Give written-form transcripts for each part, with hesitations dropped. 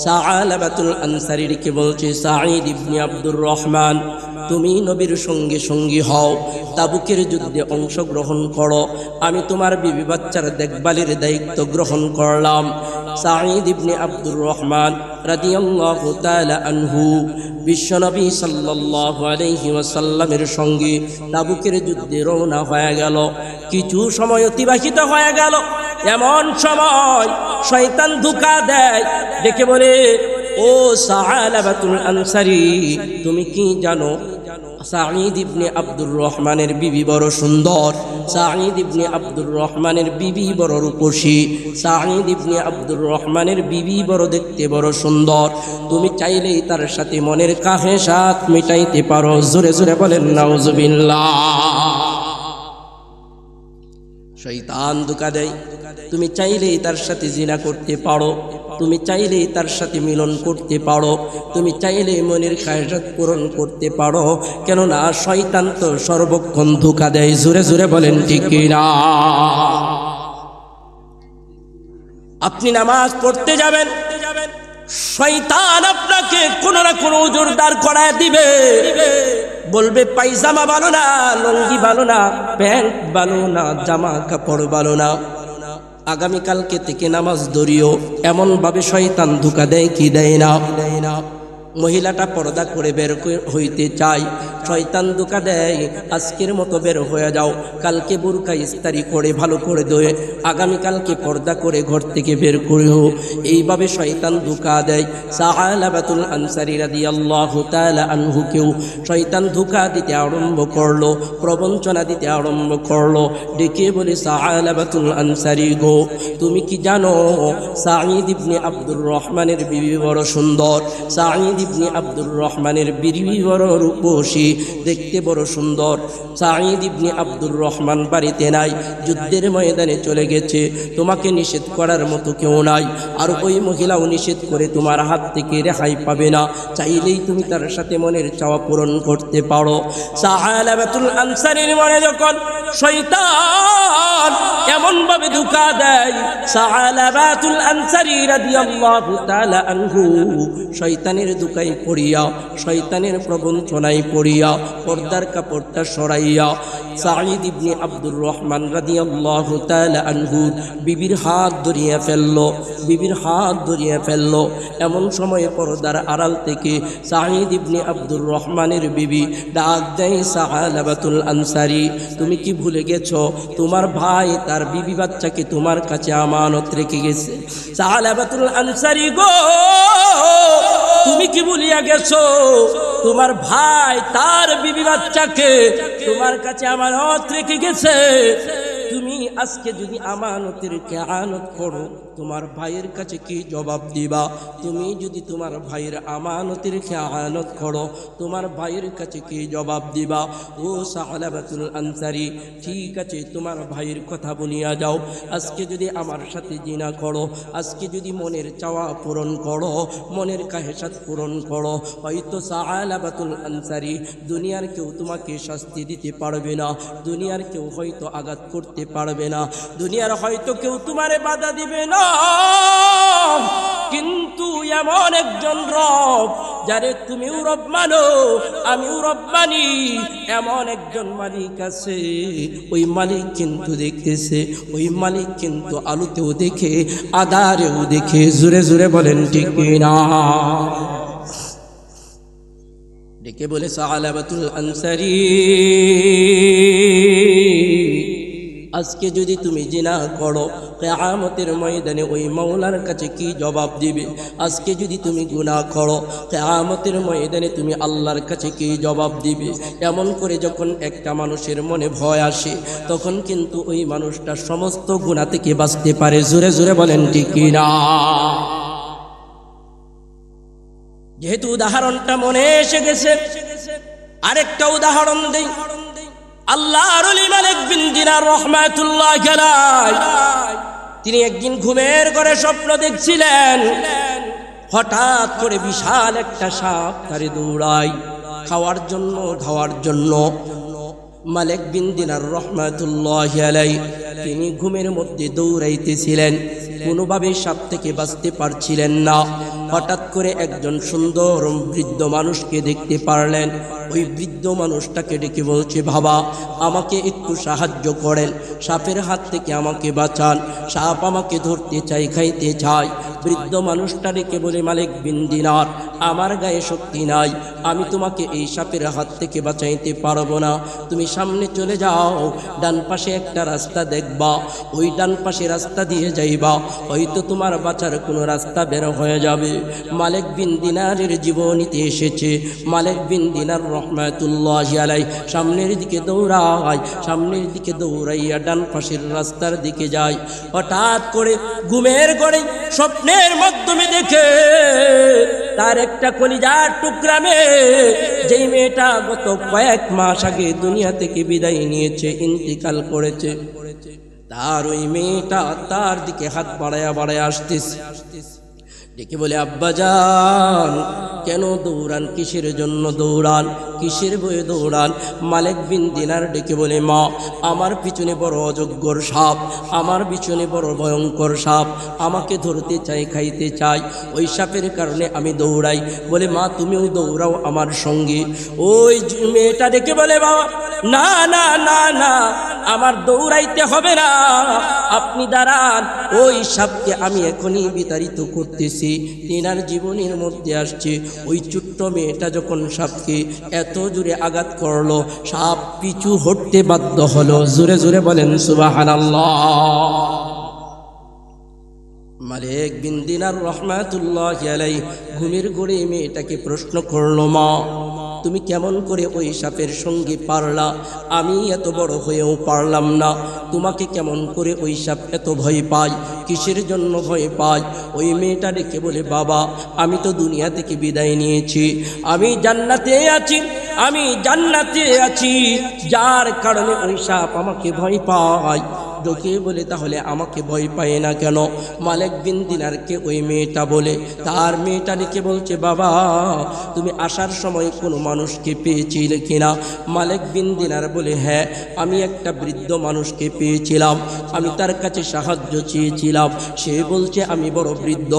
সাআলাবাতুল আনসারীকে বলছে, সাঈদ ইবনে আব্দুর রহমান, তুমি নবীর সঙ্গে সঙ্গী হও, তাবুকের যুদ্ধে অংশগ্রহণ করো, আমি তোমার বিবি বাচ্চার দেখভালের দায়িত্ব গ্রহণ করলাম। সাঈদ ইবনে আব্দুর রহমান রাদিয়াল্লাহু তাআলা আনহু বিশ্বনবী সাল্লাল্লাহু আলাইহি ওয়াসাল্লামের সঙ্গে তাবুকের যুদ্ধে রওনা হয়ে গেল। কিছু সময় অতিবাহিত হয়ে গেল, এমন সময় শয়তান ধোঁকা দেয়, ডেকে বলে, ও সাআলাবাতুল আনসারী, তুমি কি জানো সাঈদ ইবনে আব্দুর রহমানের বিবি বড় সুন্দর, সাঈদ ইবনে আব্দুর রহমানের বিবি বড় রূপসী, সাঈদ ইবনে আব্দুর রহমানের বিবি বড় দেখতে বড় সুন্দর, তুমি চাইলেই তার সাথে মনের কাহেসাত মিটাইতে পারো। জোরে জোরে বলেন নাউজুবিল্লাহ। শয়তান ধোঁকা দেয়, তুমি চাইলেই তার সাথে জিনা করতে পারো, তুমি চাইলেই তার সাথে মিলন করতে পারো, তুমি চাইলেই মনের কায়সাত পূরণ করতে পারো, কেননা শয়তান তো সর্বক্ষণ ধোঁকা দেয়। জোরে জোরে বলেন ঠিক কিনা? আপনি নামাজ পড়তে যাবেন, শয়তান আপনাকে কোনো না কোনো ওজোর দাঁড় করায় দিবে, বলবে পায়জামা ভালো না, লুঙ্গি ভালো না, প্যান্ট ভালো না, জামা কাপড় ভালো না, আগামীকালকে থেকে নামাজ ধরিও। এমন ভাবে শয়তান ধোঁকা দেয় কি দেয় না? মহিলাটা পর্দা করে বের হইতে চায়, শয়তান ধোঁকা দেয়, আজকের মতো বের হয়ে যাও, কালকে বুরকা ইস্তারি করে ভালো করে দোয়ে, আগামীকালকে পর্দা করে ঘর থেকে বের করিও। এইভাবে শয়তান ধোঁকা দেয়। সাআলাবাতুল আনসারী রাদিয়াল্লাহু তাআলা আনহুকেও শয়তান ধোঁকা দিতে আরম্ভ করলো, প্রবঞ্চনা দিতে আরম্ভ করলো, ডেকে বলে, সাআলাবাতুল আনসারী গো, তুমি কি জানো সাঈদ ইবনে আব্দুর রহমানের বিবি বড় সুন্দর, সাঈদ ইবনে আব্দুর রহমানের বিবি বড় রূপসী, দেখতে বড় সুন্দর। সাঈদ ইবনে আব্দুর রহমান বাড়িতে নাই, যুদ্ধের ময়দানে চলে গেছে, তোমাকে নিষেধ করার মতো কেউ নাই, আর ওই মহিলাও নিষেধ করে তোমার হাত থেকে রেহাই পাবে না, চাইলেই তুমি তার সাথে মনের চাওয়া পূরণ করতে পারো। সাআলাবাতুল আনসারীর মনে যখন শয়তান এমন ভাবে ধোঁকা দেয়, সাআলাবাতুল আনসারী রাদিয়াল্লাহু তাআলা আনহু শয়তানের ধোঁকায় পড়িয়া, শয়তানের প্রবঞ্চনায় পড়িয়া পর্দার কাপড়টা সরাইয়া সাঈদ ইবনে আব্দুর রহমান রাদিয়াল্লাহু তাআলা আনহু বিবির হাত ধরিয়া ফেলল, বিবির হাত ধরিয়া ফেলল। এমন সময় পর্দার আড়াল থেকে সাঈদ ইবনে আব্দুর রহমানের বিবি ডাক দেয়, সাআলাবাতুল আনসারী, তুমি কি ভুলে গেছো তোমার ভাই তার বিবি বাচ্চাকে তোমার কাছে আমানত রেখে গেছে? সাআলাবাতুল আনসারী গো, তুমি কি ভুলিয়া গেছো তোমার ভাই তার বিবি বাচ্চাকে তোমার কাছে আমানত রেখে গেছে? তুমি আজকে যদি আমানতের খেয়ানত করো, তোমার ভাইয়ের কাছে কি জবাব দিবা? তুমি যদি তোমার ভাইয়ের আমানতের খেয়ানত করো, তোমার ভাইয়ের কাছে কি জবাব দিবা? ও সাআলাবাতুল আনসারী, ঠিক আছে, তোমার ভাইয়ের কথা বলিয়া যাও, আজকে যদি আমার সাথে জিনা করো, আজকে যদি মনের চাওয়া পূরণ করো, মনের কাহেসাত পূরণ করো, হয়তো সাআলাবাতুল আনসারী দুনিয়ার কেউ তোমাকে শাস্তি দিতে পারবে না, দুনিয়ার কেউ হয়তো আঘাত করতে পারবে না, দুনিয়ার হয়তো কেউ তোমারে বাধা দিবে না, কিন্তু এমন একজন রব যারে তুমিও রব মানো, আমিও রব মানি, এমন একজন মালিক আছে, ওই মালিক কিন্তু দেখতেছে, ওই মালিক কিন্তু আলোতেও দেখে, আধারেও দেখে। জোরে জোরে বলেন ঠিক না? ডেকে বলে, সাআলাবাতুল আনসারী, আজকে যদি তুমি জিনা করো, কিয়ামতের ময়দানে ওই মাওলার কাছে কি জবাব দিবে? আজকে যদি তুমি গুনাহ করো, কিয়ামতের ময়দানে তুমি আল্লাহর কাছে কি জবাব দিবে? এমন করে যখন একটা মানুষের মনে ভয় আসে, তখন কিন্তু ওই মানুষটা সমস্ত গুনাহ থেকে বাঁচতে পারে। জোরে জোরে বলেন ঠিক না? যেহেতু উদাহরণটা মনে এসে গেছে, আরেকটা উদাহরণ দেই। আল্লাহর ওলি মালিক বিন দিনার রাহমাতুল্লাহি আলাইহি, তিনি একদিন ঘুমের ঘরে স্বপ্ন দেখছিলেন, হঠাৎ করে বিশাল একটা সাপ তারে দৌড়ায় খাওয়ার জন্য, খাওয়ার জন্য। মালিক বিন দিনার রাহমাতুল্লাহি আলাইহি তিনি ঘুমের মধ্যে দৌড়াইতেছিলেন, কোনোভাবে সাপ থেকে বাঁচতে পারছিলেন না। হঠাৎ করে একজন সুন্দর বৃদ্ধ মানুষকে দেখতে পারলেন। ওই বৃদ্ধ মানুষটাকে ডেকে বলছে, বাবা আমাকে একটু সাহায্য করেন, সাপের হাত থেকে আমাকে বাঁচান, সাপ আমাকে ধরতে চাই, খাইতে চাই। বৃদ্ধ মানুষটা ডেকে বলে, মালিক বিন দিনার, আমার গায়ে শক্তি নাই, আমি তোমাকে এই সাপের হাত থেকে বাঁচাইতে পারবো না। তুমি সামনে চলে যাও, ডান পাশে একটা রাস্তা দেখবা, ওই ডান পাশে রাস্তা দিয়ে যাইবা, হয়তো তোমার বাঁচার কোনো রাস্তা বের হয়ে যাবে। মালিক বিন দিনারের জীবনীতে এসেছে, মালিক বিন দিনার রাহমাতুল্লাহি আলাইহি সামনের দিকে দৌড়ায়, সামনের দিকে দৌড়াইয়া ডান পাশের রাস্তার দিকে যায়। হঠাৎ করে ঘুমের ঘরে স্বপ্নের মাধ্যমে দেখে তার একটা কলিজার টুকরা মেয়ে, যেই মেয়েটা গত কয়েক মাস আগে দুনিয়া থেকে বিদায় নিয়েছে, ইন্তিকাল করেছে, তার ওই মেয়েটা তার দিকে হাত বাড়ায়া বাড়ায়া আসতেছে। ডেকে বলে, আব্বাজান কেন দৌড়ান, কিসের জন্য দৌড়ান, কিসের বয়ে দৌড়ান? মালিক বিন দিনার ডেকে বলে, মা আমার পিছনে বড় অযোগ্যর সাপ, আমার পিছনে বড় ভয়ঙ্কর সাপ, আমাকে ধরতে চাই, খাইতে চাই, ওই সাপের কারণে আমি দৌড়াই। বলে, মা তুমিও দৌড়াও আমার সঙ্গে। ওই মেয়েটা ডেকে বলে, বাবা না না না না, আমার দৌড়াইতে হবে না, আপনি দাঁড়ান, ওই সাপকে আমি এখনই বিতাড়িত করতেছি। তিনার জীবনের মধ্যে আসছে, ওই ছোট্ট মেয়েটা যখন সাপকে এত জোরে আঘাত করলো, সাপ পিছু হটতে বাধ্য হলো। জোরে জোরে বলেন সুবহানাল্লাহ। মালিক বিন দিনার রাহমাতুল্লাহি আলাইহি ঘুমের ঘরে মেয়েটাকে প্রশ্ন করলো, মা তুমি কেমন করে ওই সাপের সঙ্গে পারলা? আমি এত বড় হয়েও পারলাম না, তোমাকে কেমন করে ওই সাপ এত ভয় পায়, কিসের জন্য ভয় পায়? ওই মেয়েটা ডেকে বলে, বাবা আমি তো দুনিয়া থেকে বিদায় নিয়েছি, আমি জান্নাতে আছি, আমি জান্নাতে আছি, যার কারণে ওই সাপ আমাকে ভয় পায়। ডেকে বলে, তাহলে আমাকে ভয় পায় না কেন? মালিক বিন দিনারকে ওই মেয়েটা বলে, তার মেয়েটা ডেকে বলছে, বাবা তুমি আসার সময় কোনো মানুষকে পেয়েছিলে কিনা? মালিক বিন দিনার বলে, হ্যাঁ আমি একটা বৃদ্ধ মানুষকে পেয়েছিলাম, আমি তার কাছে সাহায্য চেয়েছিলাম, সে বলছে আমি বড় বৃদ্ধ,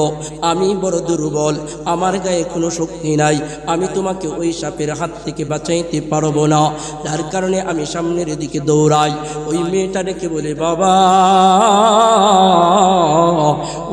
আমি বড় দুর্বল, আমার গায়ে কোনো শক্তি নাই, আমি তোমাকে ওই সাপের হাত থেকে বাঁচাইতে পারবো না, যার কারণে আমি সামনের দিকে দৌড়াই। ওই মেয়েটা ডেকে বলে, বাবা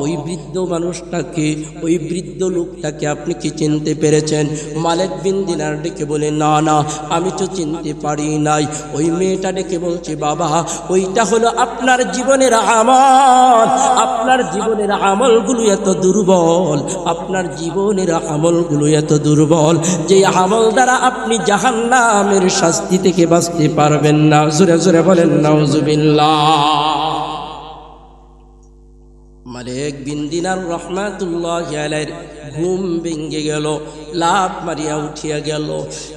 ওই বৃদ্ধ মানুষটাকে, ওই বৃদ্ধ লোকটাকে আপনি কি চিনতে পেরেছেন? মালিক বিন দিনার ডেকে বলে, না না আমি তো চিনতে পারি নাই। ওই মেয়েটা ডেকে বলছে, বাবা ওইটা হলো আপনার জীবনের আমল, আপনার জীবনের আমলগুলো এত দুর্বল, আপনার জীবনের আমলগুলো এত দুর্বল, যে আমল দ্বারা আপনি জাহান্নামের শাস্তি থেকে বাঁচতে পারবেন না। জোরে জোরে বলেন নাউজুবিল্লাহ। মালিক বিন দিনার রাহমাতুল্লাহি আলাইহি ঘুম ভেঙে গেল, লাফ মারিয়া উঠিয়া গেল।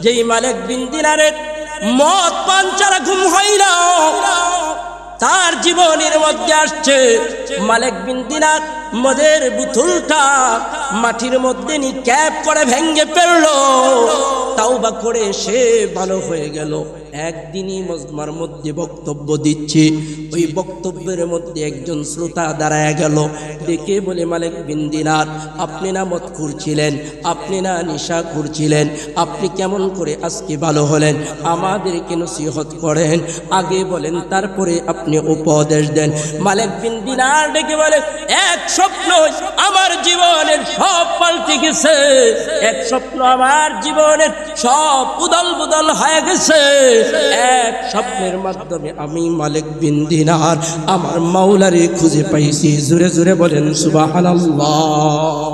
যেই মালিক বিন দিনারের মদ পান ছাড়া ঘুম হয় না, তার জীবনের মধ্যে আসছে মালিক বিন দিনার মদের বোতলটা মাটির মধ্যে নিক্ষেপ করে ভেঙে ফেললো, তাওবা করে সে ভালো হয়ে গেল। একদিনই মজমার মধ্যে বক্তব্য দিচ্ছে, ওই বক্তব্যের মধ্যে একজন শ্রোতা দাঁড়ায় গেল, ডেকে বলে, মালিক বিন দিনার আপনি না মদ করছিলেন, আপনি না নেশা করছিলেন, আপনি কেমন করে আজকে ভালো হলেন? আমাদেরকে নসিহত করেন, আগে বলেন তারপরে আপনি উপদেশ দেন। মালিক বিন দিনার ডেকে বলে, এক স্বপ্ন আমার জীবনের সব পাল্টে গেছে, এক স্বপ্ন আমার জীবনের সব উদল বদল হয়ে গেছে। এক স্বপ্নের মাধ্যমে আমি মালিক বিন দিনার আমার মাওলারে খুঁজে পাইছি। জোরে জোরে বলেন সুবহানাল্লাহ।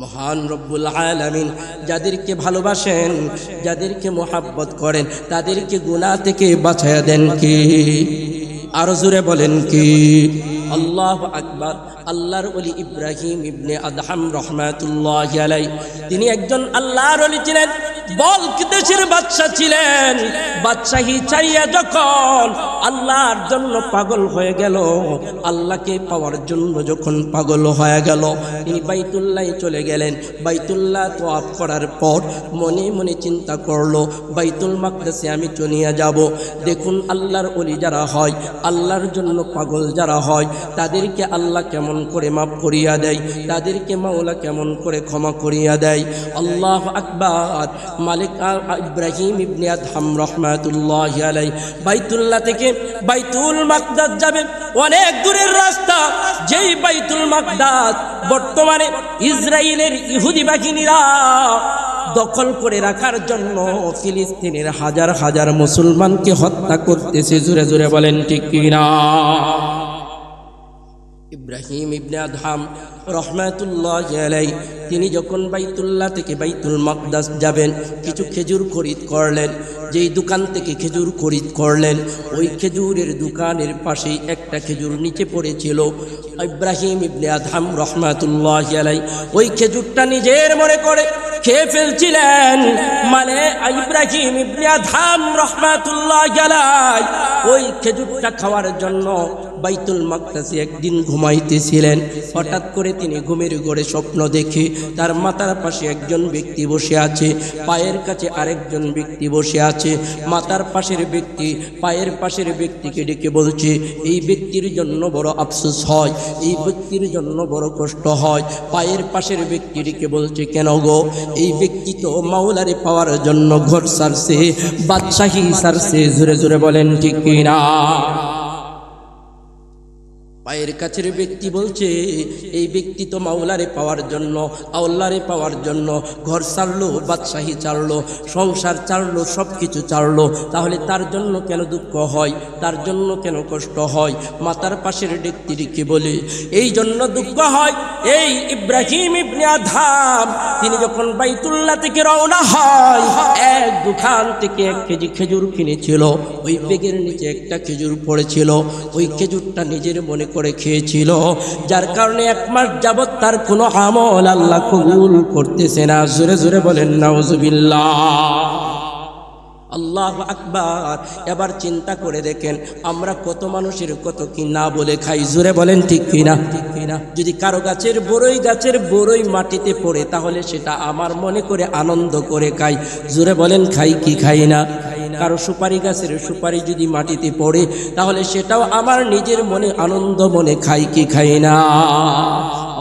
মহান রব্বুল আলামিন যাদেরকে ভালোবাসেন, যাদেরকে মোহাব্বত করেন, তাদেরকে গুনাহ থেকে বাঁচায়া দেন কে? আরো জোরে বলেন কি? আল্লাহু আকবার। আল্লাহর ওলি ইব্রাহিম ইবনে আদহাম রাহমাতুল্লাহি আলাইহি তিনি একজন আল্লাহর ওলি ছিলেন, বলক দেশের বাদশা ছিলেন। বাদশাহী চাইয়া যখন আল্লাহর জন্য পাগল হয়ে গেল। আল্লাহকে পাওয়ার জন্য যখন পাগল হয়ে গেল, তিনি বাইতুল্লাহ চলে গেলেন। বাইতুল্লাহ তওয়াফ করার পর মনে মনে চিন্তা করলো, বাইতুল মাকদাসে আমি চলিয়া যাব। দেখুন আল্লাহর ওলি যারা হয়, আল্লাহর জন্য পাগল যারা হয়, তাদেরকে আল্লাহ কেমন করে মাফ করিয়া দেয়, তাদেরকে মাওলা কেমন করে ক্ষমা করিয়া দেয়। আল্লাহু আকবার। মালিক ইব্রাহিম ইবনে আদহাম রহমাতুল্লাহি আলাইহি বাইতুল্লাহ থেকে বাইতুল মাকদাস যাবেন, অনেক দূরের রাস্তা। যেই বাইতুল মাকদাস বর্তমানে ইসরায়েলের ইহুদি বাহিনীরা দখল করে রাখার জন্য ফিলিস্তিনের হাজার হাজার মুসলমানকে হত্যা করতেছে। জোরে জোরে বলেন ঠিক কিনা? ইব্রাহিম ইবনে আদহাম রহমাতুল্লাহি আলাইহি তিনি যখন বাইতুল্লাহ থেকে বাইতুল মাকদাস যাবেন, কিছু খেজুর খরিদ করলেন। যেই দোকান থেকে খেজুর খরিদ করলেন, ওই খেজুরের দোকানের পাশেই একটা খেজুর নিচে পড়েছিল। ইব্রাহিম ইবনে আদহাম রহমাতুল্লাহি আলাইহি ওই খেজুরটা নিজের মনে করে খেয়ে ফেলছিলেন। মানে ইব্রাহিম ইবনে আদহাম রহমাতুল্লাহি আলাইহি ওই খেজুরটা খাওয়ার জন্য বাইতুল মাকদাসে একদিন ঘুমাইতেছিলেন। হঠাৎ করে তিনি ঘুমের ঘরে স্বপ্ন দেখে তার মাথার পাশে একজন ব্যক্তি বসে আছে, পায়ের কাছে আরেকজন ব্যক্তি বসে আছে। মাথার পাশের ব্যক্তি পায়ের পাশের ব্যক্তিকে ডেকে বলছে, এই ব্যক্তির জন্য বড় আফসোস হয়, এই ব্যক্তির জন্য বড় কষ্ট হয়। পায়ের পাশের ব্যক্তি ডেকে বলছে, কেন গো? এই ব্যক্তি তো মাওলারে পাওয়ার জন্য ঘর ছাড়ছে, বাদশাহী ছাড়ছে। জোরে জোরে বলেন ঠিক কিনা? পায়ের কাছের ব্যক্তি বলছে, এই ব্যক্তি তো মাওলারে পাওয়ার জন্য, আল্লাহরে পাওয়ার জন্য ঘর ছাড়লো, বাদশাহী ছাড়লো, সংসার ছাড়লো, সব কিছু ছাড়লো। তাহলে তার জন্য কেন দুঃখ হয়, তার জন্য কেন কষ্ট হয়? মাতার পাশের ব্যক্তিটিকে বলে, এই জন্য দুঃখ হয়, এই ইব্রাহিম ইবনে আদহাম তিনি যখন বাইতুল্লাহ থেকে রওনা হয়, এক দোকান থেকে 1 কেজি খেজুর কিনেছিল। ওই বেগের নিচে একটা খেজুর পড়েছিল। ওই খেজুরটা নিজের মনে করে খেয়েছিল, যার কারণে 1 মাস যাবত তার কোনো আমল আল্লাহ কবুল করতেছে না। জোরে জোরে বলেন নাউজুবিল্লাহ। আল্লাহু আকবার। এবার চিন্তা করে দেখেন, আমরা কত মানুষের কত কি না বলে খাই। জোরে বলেন ঠিক কিনা? ঠিক কিনা? যদি কারো গাছের বড়ই মাটিতে পড়ে, তাহলে সেটা আমার মনে করে আনন্দ করে খাই। জোরে বলেন খাই কি খাই না? কারো সুপারি গাছের সুপারি যদি মাটিতে পড়ে, তাহলে সেটাও আমার নিজের মনে আনন্দ মনে খাই কি খাই না?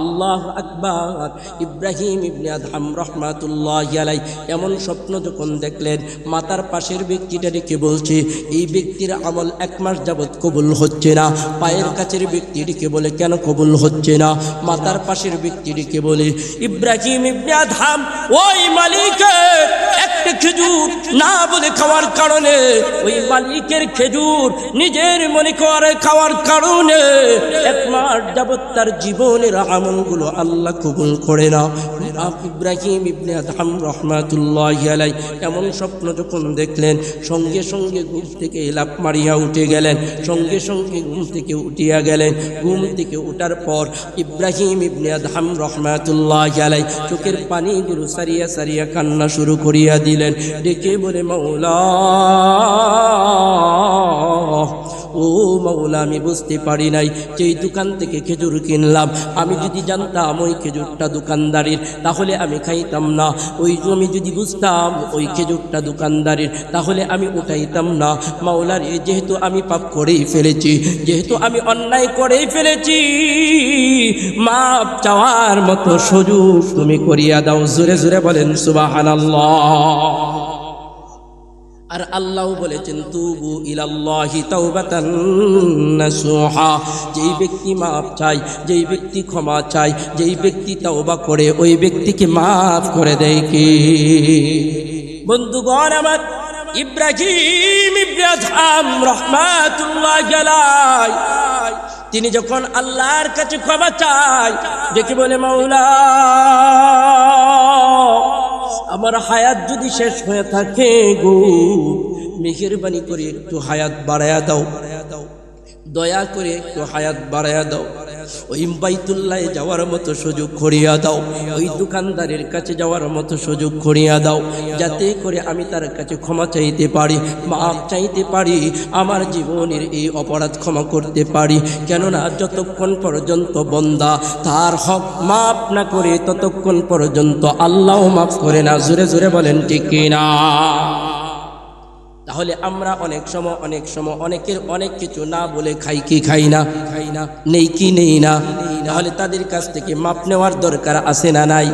আল্লাহু আকবার। ইব্রাহিম ইবনে আদহাম রাহমাতুল্লাহি আলাইহি এমন স্বপ্ন যখন দেখলেন, মাতার পাশের ব্যক্তিটা ডেকে বলছে, এই ব্যক্তির আমল 1 মাস যাবত কবুল হচ্ছে না। পায়ের কাছের ব্যক্তি ডেকে বলে, কেন কবুল হচ্ছে না? মাতার পাশের ব্যক্তি ডেকে বলে, ইব্রাহিম ইবনে আদহাম ওই মালিকের একটা খেজুর না বলে খাওয়ার কারণে, ওই মালিকের খেজুর নিজের মনে করে খাওয়ার কারণে 1 মাস যাবত তার জীবনের আমলগুলো আল্লাহ কবুল করে না। ইব্রাহিম ইবনে আদহাম রাহমাতুল্লাহি আলাইহি এমন স্বপ্ন যখন দেখলেন, সঙ্গে সঙ্গে ঘুম থেকে লাফ মারিয়া উঠে গেলেন। সঙ্গে সঙ্গে ঘুম থেকে উঠিয়া গেলেন। ঘুম থেকে ওঠার পর ইব্রাহিম ইবনে আদহাম রাহমাতুল্লাহি আলাইহি চোখের পানিগুলো সারিয়া সারিয়া কান্না শুরু করিয়া দিলেন। ডেকে বলে, মাওলা, ও মাওলা, আমি বুঝতে পারি নাই যেই দোকান থেকে খেজুর কিনলাম, আমি যদি জানতাম ওই খেজুরটা দোকানদারির, তাহলে আমি খাইতাম না। আমি যদি বুঝতাম ওই খেজুরটা দোকানদারির, তাহলে আমি উঠাইতাম না। মাওলার, যেহেতু আমি পাপ করেই ফেলেছি, যেহেতু আমি অন্যায় করেই ফেলেছি, মাপ চাওয়ার মতো সুযোগ তুমি করিয়া দাও। জোরে জোরে বলেন সুবহানাল্লাহ। আর আল্লাহ বলেছেন, তুবু ইলাল্লাহি তাওবাতান নাসুহা। যেই ব্যক্তি মাপ চায়, যেই ব্যক্তি ক্ষমা চায়, যেই ব্যক্তি তওবা করে, ওই ব্যক্তিকে মাফ করে দেয় কে? বন্ধুগণ আমার, ইব্রাহিম ইবনে আদহাম রাহমাতুল্লাহি আলাইহি তিনি যখন আল্লাহর কাছে ক্ষমা চায়, দেখে বলে, মাওলা, আমার হায়াত যদি শেষ হয়ে থাকে গো, মেহেরবানি করে একটু হায়াত বাড়ায়া দাও, দয়া করে একটু হায়াত বাড়ায়া দাও। ওই বাইতুল্লাহে যাওয়ার মতো সুযোগ করিয়া দাও, ওই দোকানদারের কাছে যাওয়ার মতো সুযোগ করিয়া দাও, যাতে করে আমি তার কাছে ক্ষমা চাইতে পারি, মাপ চাইতে পারি, আমার জীবনের এই অপরাধ ক্ষমা করতে পারি। কেননা যতক্ষণ পর্যন্ত বান্দা তার হক মাপ না করে ততক্ষণ পর্যন্ত আল্লাহ মাফ করে না। জোরে জোরে বলেন ঠিক কিনা? তাহলে আমরা অনেক সময় অনেকের অনেক কিছু না বলে খাই কি খাই না, নেই কি নেই না। তাহলে তাদের কাছ থেকে মাপ নেওয়ার দরকার আছে না নাই?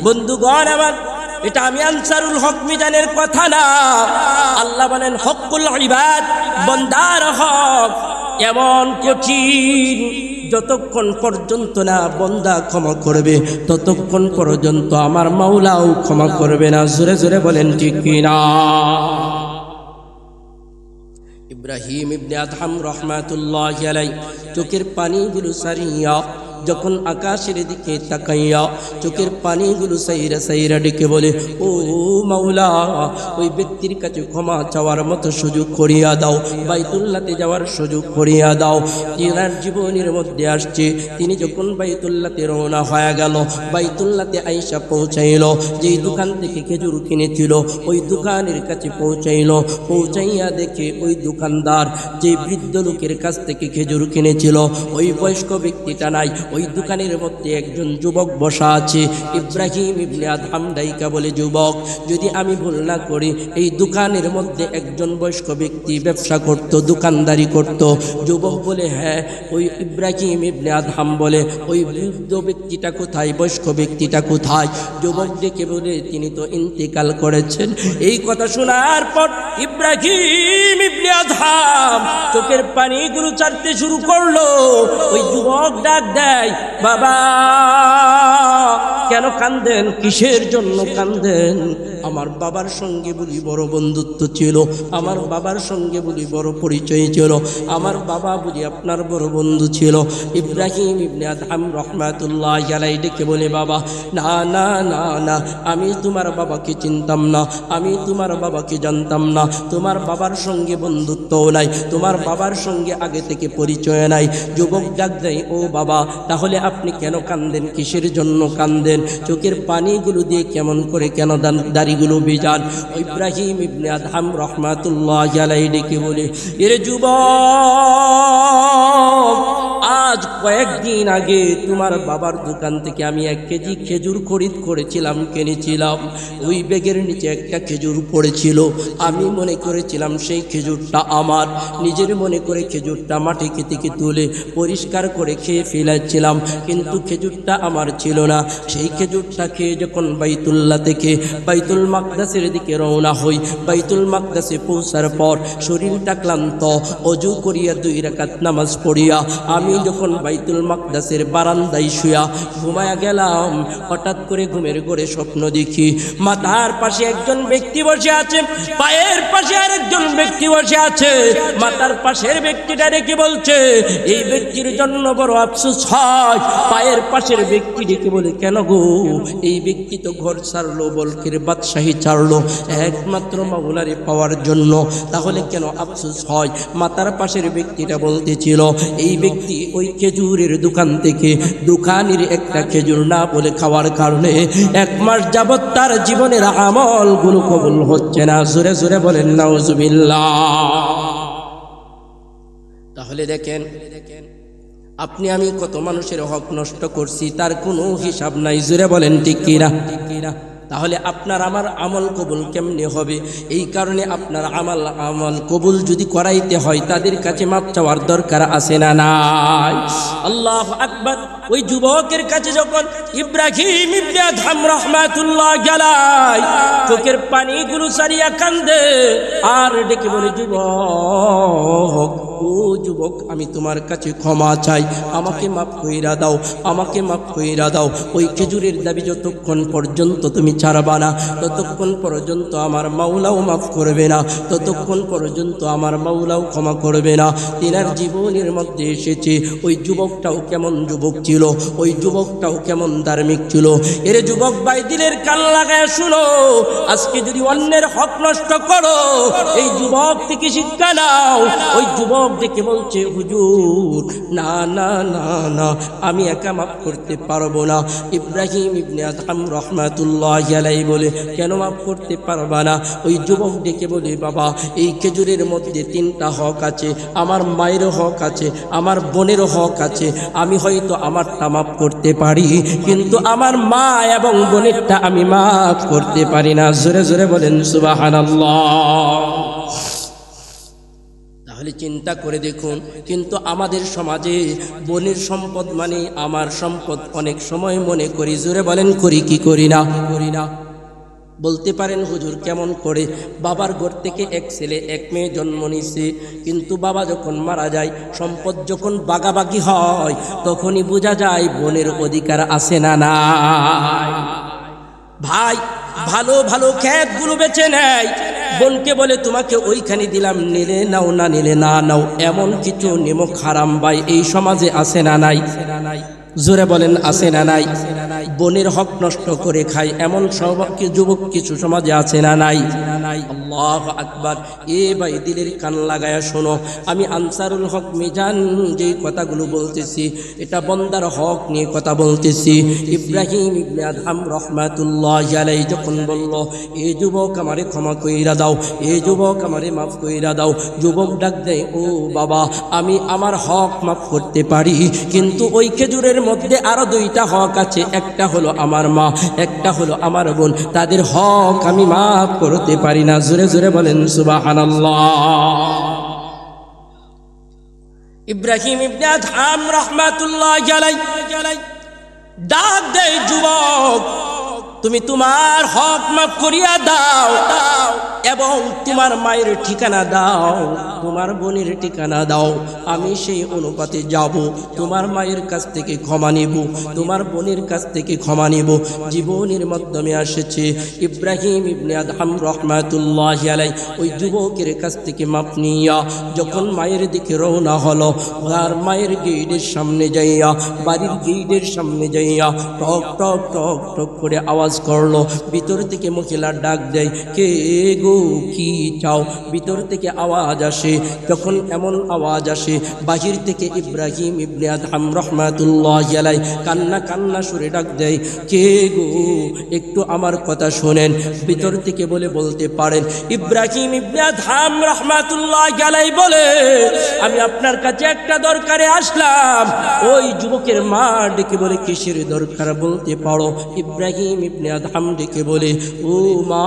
বন্ধুগণ আমার, এটা আমি আনসারুল হক মিজানের কথা না। আল্লাহ বলেন হকুল ইবাদ, বান্দার হক এমন কঠিন, যতক্ষণ পর্যন্ত না বান্দা ক্ষমা করবে ততক্ষণ পর্যন্ত আমার মাওলাও ক্ষমা করবে না। জোরে জোরে বলেন ঠিক কিনা? ইব্রাহিম ইবনে আদহাম রহমাতুল্লাহি আলাইহি চোখের পানিগুলো সারিয়া যখন আকাশের দিকে তাকাইয়া চোখের পানিগুলো সাইরা সাইরা ডেকে বলে, ও মাওলা, ওই ব্যক্তির কাছে ক্ষমা চাওয়ার মতো সুযোগ করিয়া দাও, বাইতুল্লাহতে যাওয়ার সুযোগ করিয়া দাও। তিনার জীবনের মধ্যে আসছে, তিনি যখন বাইতুল্লাহতে রওনা হয়ে গেল, বাইতুল্লাহতে আইসা পৌঁছাইল, যেই দোকান থেকে খেজুর কিনেছিল ওই দোকানের কাছে পৌঁছাইল। পৌঁছাইয়া দেখে ওই দোকানদার যে বৃদ্ধ লোকের কাছ থেকে খেজুর কিনেছিল ওই বয়স্ক ব্যক্তিটা নাই, ওই দোকানের মধ্যে একজন যুবক বসা আছে। ইব্রাহিম ইবনে আদহাম ডাইকা বলে, যুবক, যদি আমি ভুল না করি এই দোকানের মধ্যে একজন বয়স্ক ব্যক্তি ব্যবসা করত, দোকানদারি করত। যুবক বলে, হ্যাঁ। ওই ইব্রাহিম ইবনে আদহাম বলে, ওই বৃদ্ধ ব্যক্তিটা কোথায়, বয়স্ক ব্যক্তিটা কোথায়? যুবক ডেকে বলে, তিনি তো ইন্তেকাল করেছেন। এই কথা শোনার পর ইব্রাহিম ইবনে আদহাম চোখের পানিগুলো ছাড়তে শুরু করলো। ওই যুবক ডাক দেয়, বাবা, কেন কান্দেন? কিসের জন্য কান্দেন? আমার বাবার সঙ্গে বলি বড় বন্ধুত্ব ছিল, আমার বাবার সঙ্গে বলি বড় পরিচয় ছিল, আমার বাবা বুঝি আপনার বড় বন্ধু ছিল। ইব্রাহিম ইবনে আদহাম রহমাতুল্লাহি আলাইহি ডেকে বলে, বাবা, না না না না, আমি তোমার বাবাকে চিনতাম না, আমি তোমার বাবাকে জানতাম না, তোমার বাবার সঙ্গে বন্ধুত্ব নাই, তোমার বাবার সঙ্গে আগে থেকে পরিচয় নাই। যুবক ডাক দেয়, ও বাবা, তাহলে আপনি কেন কান্দেন? কিসের জন্য কান্দেন? চোখের পানিগুলো দিয়ে কেমন করে কেন দাড়িগুলো ভিজান? ইব্রাহিম ইবনে আদহাম রহমাতুল্লাহি আলাইহি ডেকে বলে, এরে যুবক, আজ কয়েকদিন আগে তোমার বাবার দোকান থেকে আমি 1 কেজি খেজুর খরিদ করেছিলাম, কিনেছিলাম। ওই ব্যাগের নিচে একটা খেজুর পড়েছিল, আমি মনে করেছিলাম সেই খেজুরটা আমার। নিজের মনে করে খেজুরটা মাটি থেকে তুলে পরিষ্কার করে খেয়ে ফেলেছিলাম, কিন্তু খেজুরটা আমার ছিল না। সেই খেজুরটা খেয়ে যখন বাইতুল্লাহ থেকে বাইতুল মাকদাসের দিকে রওনা হই, বাইতুল মাকদাসে পৌঁছার পর শরীরটা ক্লান্ত, অজু করিয়া 2 রাকাত নামাজ পড়িয়া আমি যখন বাইতুল মাকদাসের বারান্দায় শুয়া ঘুমায়া গেলাম, হঠাৎ করে ঘুমের ঘরে স্বপ্ন দেখি মাথার পাশে একজন ব্যক্তি বসে আছে, পায়ের পাশে আরেকজন ব্যক্তি বসে আছে। মাথার পাশের ব্যক্তিটা ডেকে বলছে, এই ব্যক্তির জন্য বড় আফসোস হয়। পায়ের পাশের ব্যক্তি ডেকে বলে, কেন গো? এই ব্যক্তি তো ঘর ছাড়লো, বলকের বাদশাহী ছাড়লো একমাত্র মাওলারে পাওয়ার জন্য, তাহলে কেন আফসোস হয়? মাথার পাশের ব্যক্তিটা বলতেছিল, এই ব্যক্তি ওই খেজুরের দোকান থেকে দোকানের একটা খেজুর না বলে খাওয়ার কারণে 1 মাস যাবৎ তার জীবনের আমলগুলো কবুল হচ্ছে না। জোরে জোরে বলেন নাউজুবিল্লাহ। তাহলে দেখেন, আপনি আমি কত মানুষের হক নষ্ট করছি, তার কোনো হিসাব নাই। জোরে বলেন ঠিক কিনা? তাহলে আপনার আমার আমল কবুল কেমনে হবে? এই কারণে আপনার আমল কবুল যদি করাইতে হয় তাদের কাছে মাপ চাওয়ার দরকার আছে না নাই? আল্লাহু আকবার। ওই যুবকের কাছে যখন ইব্রাহিম ইবনে আদহাম রাহমাতুল্লাহি আলাইহি চোখের পানিগুলো সারিয়া কান্দে আর ডেকে বলে, যুবক, ও যুবক, আমি তোমার কাছে ক্ষমা চাই, আমাকে মাফ কইরা দাও, আমাকে মাফ কইরা দাও। ওই খেজুরের দাবি যতক্ষণ পর্যন্ত তুমি ছাড়বা না ততক্ষণ পর্যন্ত আমার মাওলাও মাফ করবে না, ততক্ষণ পর্যন্ত আমার মাওলাও ক্ষমা করবে না। তিনার জীবনের মধ্যে এসেছে ওই যুবকটাও কেমন যুবক ছিল, ওই যুবকটাও কেমন ধার্মিক ছিল। এর যুবক ভাই, দিলের কান লাগায় শুনো, আজকে যদি অন্যের হক নষ্ট করো, এই যুবক থেকে শিক্ষা নাও। ওই যুবক ডেকে বলছে, হুজুর না না না না, আমি একা মাফ করতে পারবো না। ইব্রাহিম ইবনে আদহাম রহমাতুল্লাহি আলাইহি বলে, কেন মাফ করতে পারবা না? ওই যুবক ডেকে বলে, বাবা এই খেজুরের মধ্যে 3টা হক আছে, আমার মায়ের হক আছে, আমার বোনের হক আছে। আমি হয়তো আমারটা মাফ করতে পারি, কিন্তু আমার মা এবং বোনেরটা আমি মাফ করতে পারি না। জোরে জোরে বলেন সুবহানাল্লাহ। তাহলে চিন্তা করে দেখুন, কিন্তু আমাদের সমাজে বোনের সম্পদ মানে আমার সম্পদ অনেক সময় মনে করি। জোরে বলেন করি কি করি না? করি না। বলতে পারেন হুজুর কেমন করে? বাবার ঘর থেকে এক ছেলে এক মেয়ে জন্ম নিছে, কিন্তু বাবা যখন মারা যায়, সম্পদ যখন বাগাবাগি হয়, তখনই বোঝা যায় বোনের অধিকার আছে না নাই। ভাই ভালো ভালো ক্ষেতগুলো বেছে নেয়, বোনকে বলে তোমাকে ওইখানে দিলাম, নিলে নাও না নিলে না নাও। এমন কিছু নিমক হারাম ভাই এই সমাজে আছে না নাই? জোরে বলেন আছে না নাই? বোনের হক নষ্ট করে খায় এমন যুবক কিছু সমাজে আছে না নাই? আল্লাহু আকবার। এ ভাই দিলের কান লাগায়া শোনো, আমি আনসারুল হক মিজান যে কথাগুলো বলতেছি, এটা বন্দার হক নিয়ে কথা বলতেছি। ইব্রাহিম ইবনে আদহাম রহমাতুল্লাহি আলাইহি যখন বলল, এ যুবক আমারে ক্ষমা কইরা দাও, এ যুবক আমারে মাফ কইরা দাও, যুবক ডাক দেয়, ও বাবা আমি আমার হক মাফ করতে পারি, কিন্তু ওই খেজুরের মধ্যে আরো 2টা হক আছে, একটা হলো আমার মা, একটা হলো আমার বোন, তাদের হক আমি মাফ করতে পারি না। জোরে জোরে বলেন সুবহানাল্লাহ। ইব্রাহিম ইবনে আদহাম রাহমাতুল্লাহি আলাইহি ডাক দেয়, যুবক তুমি তোমার হক মাফ করিয়া দাও এবং তোমার মায়ের ঠিকানা দাও, তোমার বোনের ঠিকানা দাও, আমি সেই অনুপাতে যাব, তোমার মায়ের কাছ থেকে ক্ষমা নেব, তোমার বোনের কাছ থেকে ক্ষমা নেব। জীবনের মাধ্যমে আসেছে ইব্রাহিম ইবনে আদহাম রহমাতুল্লাহি আলাইহি ওই যুবকের কাছ থেকে মাপ নিয়া যখন মায়ের দিকে রওনা হলো, আর মায়ের গেটের সামনে যাইয়া, বাড়ির গেটের সামনে যাইয়া টক টক টক টক করে আওয়াজ করলো। ভিতর থেকে মহিলা ডাক দেয়, কে গো কি চাও? ভিতর থেকে আওয়াজ আসে। যখন এমন আওয়াজ আসে, বাহির থেকে ইব্রাহিম ইবনে আদহাম রাহমাতুল্লাহি আলাইহি কান্না কান্না সুরে ডাক দেয়, কে গো একটু আমার কথা শোনেন। ভিতর থেকে বলতে পারেন, ইব্রাহিম ইবনে আদহাম রাহমাতুল্লাহি আলাইহি বলে, আমি আপনার কাছে একটা দরকারে আসলাম। ওই যুবকের মা ডেকে বলে, কিসের দরকার বলতে পারো? ইব্রাহিম ইবনে আদহাম ডেকে বলে, ও মা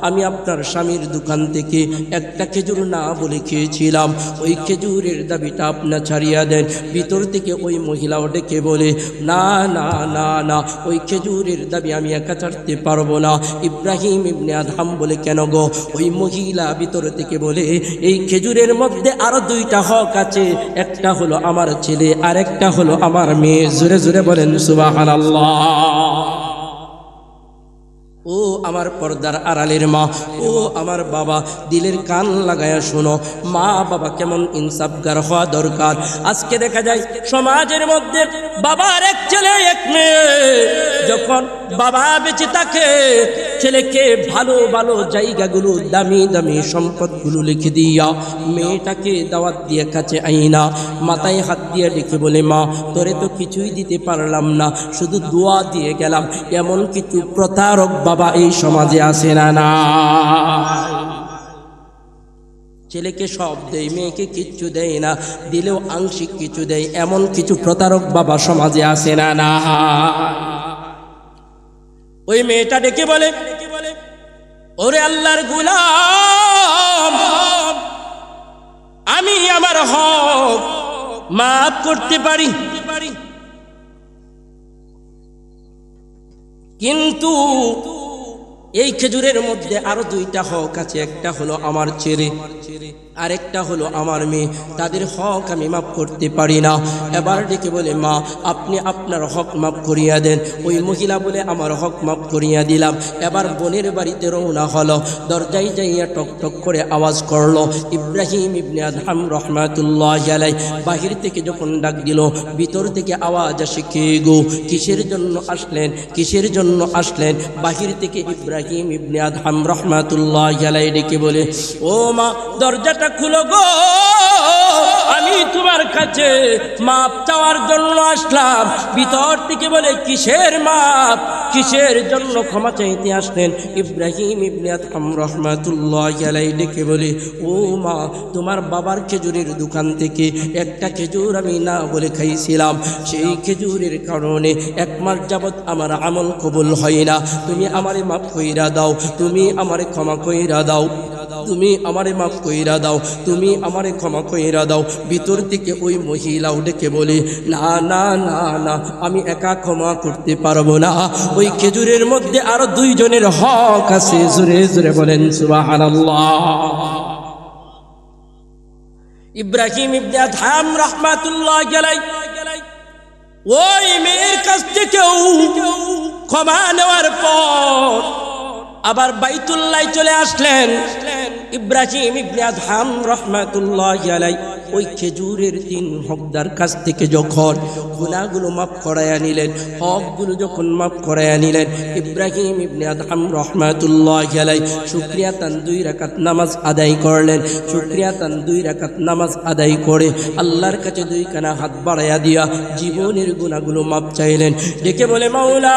আমি আপনার স্বামীর দোকান থেকে একটা খেজুর না বলে খেয়েছিলাম, ওই খেজুরের দাবিটা আপনা ছাড়িয়া দেন। ভিতর থেকে ওই মহিলাও ডেকে বলে, না না না না, ওই খেজুরের দাবি আমি একা ছাড়তে পারবো না। ইব্রাহিম ইবনে আদহাম বলে, কেন গো? ওই মহিলা ভিতর থেকে বলে, এই খেজুরের মধ্যে আরো 2টা হক আছে, একটা হলো আমার ছেলে আর একটা হলো আমার মেয়ে। জোরে জোরে বলেন সুবহানাল্লাহ। ও আমার পর্দার আড়ালের মা, ও আমার বাবা, দিলের কান লাগায়া শোনো, মা বাবা কেমন ইনসাফগার হওয়া দরকার। আজকে দেখা যায় সমাজের মধ্যে বাবার এক ছেলে এক মেয়ে, যখন বাবা বেঁচে থাকে ছেলেকে ভালো ভালো জায়গাগুলো, দামি দামি সম্পদগুলো লিখে দিয়া মেয়েটাকে দাওয়াত দিয়ে কাছে আইনা মাথায় হাত দিয়ে ডেকে বলে, মা তোরে তো কিছুই দিতে পারলাম না, শুধু দোয়া দিয়ে গেলাম। এমন কিছু প্রতারক বাবা এই সমাজে আসে না না? ছেলেকে সব দেয়, মেয়েকে কিচ্ছু দেয় না, দিলেও আংশিক কিছু দেয়। এমন কিছু প্রতারক বাবা সমাজে আসে না না? ওই মেয়েটা ডেকে বলে, ওরে আল্লাহর গোলাম, আমি আমার হক মাফ করতে পারি, কিন্তু এই খেজুরের মধ্যে আরো 2টা হক আছে, একটা হলো আমার ছেলে আর একটা হলো আমার মেয়ে, তাদের হক আমি মাফ করতে পারি না। এবার ডেকে বলে, মা আপনি আপনার হক মাফ করিয়া দেন। ওই মহিলা বলে, আমার হক মাফ করিয়া দিলাম। এবার বোনের বাড়িতে রওনা হলো, দরজায় যাইয়া টক টক করে আওয়াজ করলো। ইব্রাহিম ইবনে আদহাম রাহমাতুল্লাহি আলাইহি বাহির থেকে যখন ডাক দিল, ভিতর থেকে আওয়াজ আসে, কে গো কিসের জন্য আসলেন, কিসের জন্য আসলেন? বাহির থেকে ইব্রাহিম ইব্রাহিম ইবনে আদহাম রাহমাতুল্লাহি আলাইহি ডেকে বলে, ও মা দরজাটা খুলো গো, আমি তোমার কাছে মাপ চাওয়ার জন্য আসলাম। ভিতর থেকে বলে, কিসের মাপ, কিসের জন্য ক্ষমা চাইতে আসলেন? ইব্রাহিম ইবনে আদহাম রাহমাতুল্লাহি আলাইহি ডেকে বলে, ও মা তোমার বাবার খেজুরের দোকান থেকে একটা খেজুর আমি না বলে খাইছিলাম, সেই খেজুরের কারণে 1 মাস যাবৎ আমার আমল কবুল হয় না। তুমি আমারে মাফ কইরা দাও, তুমি আমারে ক্ষমা কইরা দাও, তুমি আমারে মাফ কইরা দাও, তুমি আমারে ক্ষমা কইরা দাও। ভিতর থেকে ওই মহিলাও ডেকে বলে, না না না না, আমি একা ক্ষমা করতে পারবো না, ওই খেজুরের মধ্যে আরো 2 জনের হক আছে। জোরে জোরে বলেন সুবহানাল্লাহ। ইব্রাহিম ইবনে আদহাম রাহমাতুল্লাহি আলাইহি ওই মেয়ের কাছ থেকেও ক্ষমা নেওয়ার পর আবার বাইতুল্লাহ চলে আসলেন। ইব্রাহিম ইবনে আদহাম রাহমাতুল্লাহি আলাইহি ওই খেজুরের 3 হকদার কাছ থেকে যখন গুনাহগুলো মাফ করায়া নিলেন, হকগুলো যখন মাফ করায়া নিলেন, ইব্রাহিম ইবনে আদহাম রাহমাতুল্লাহি আলাইহি শুকরিয়া তান 2 রাকাত নামাজ আদায় করলেন। শুকরিয়া তান 2 রাকাত নামাজ আদায় করে আল্লাহর কাছে 2 কানা হাত বাড়ায়া দিয়া জীবনের গুনাহগুলো মাফ চাইলেন। ডেকে বলে, মাওলা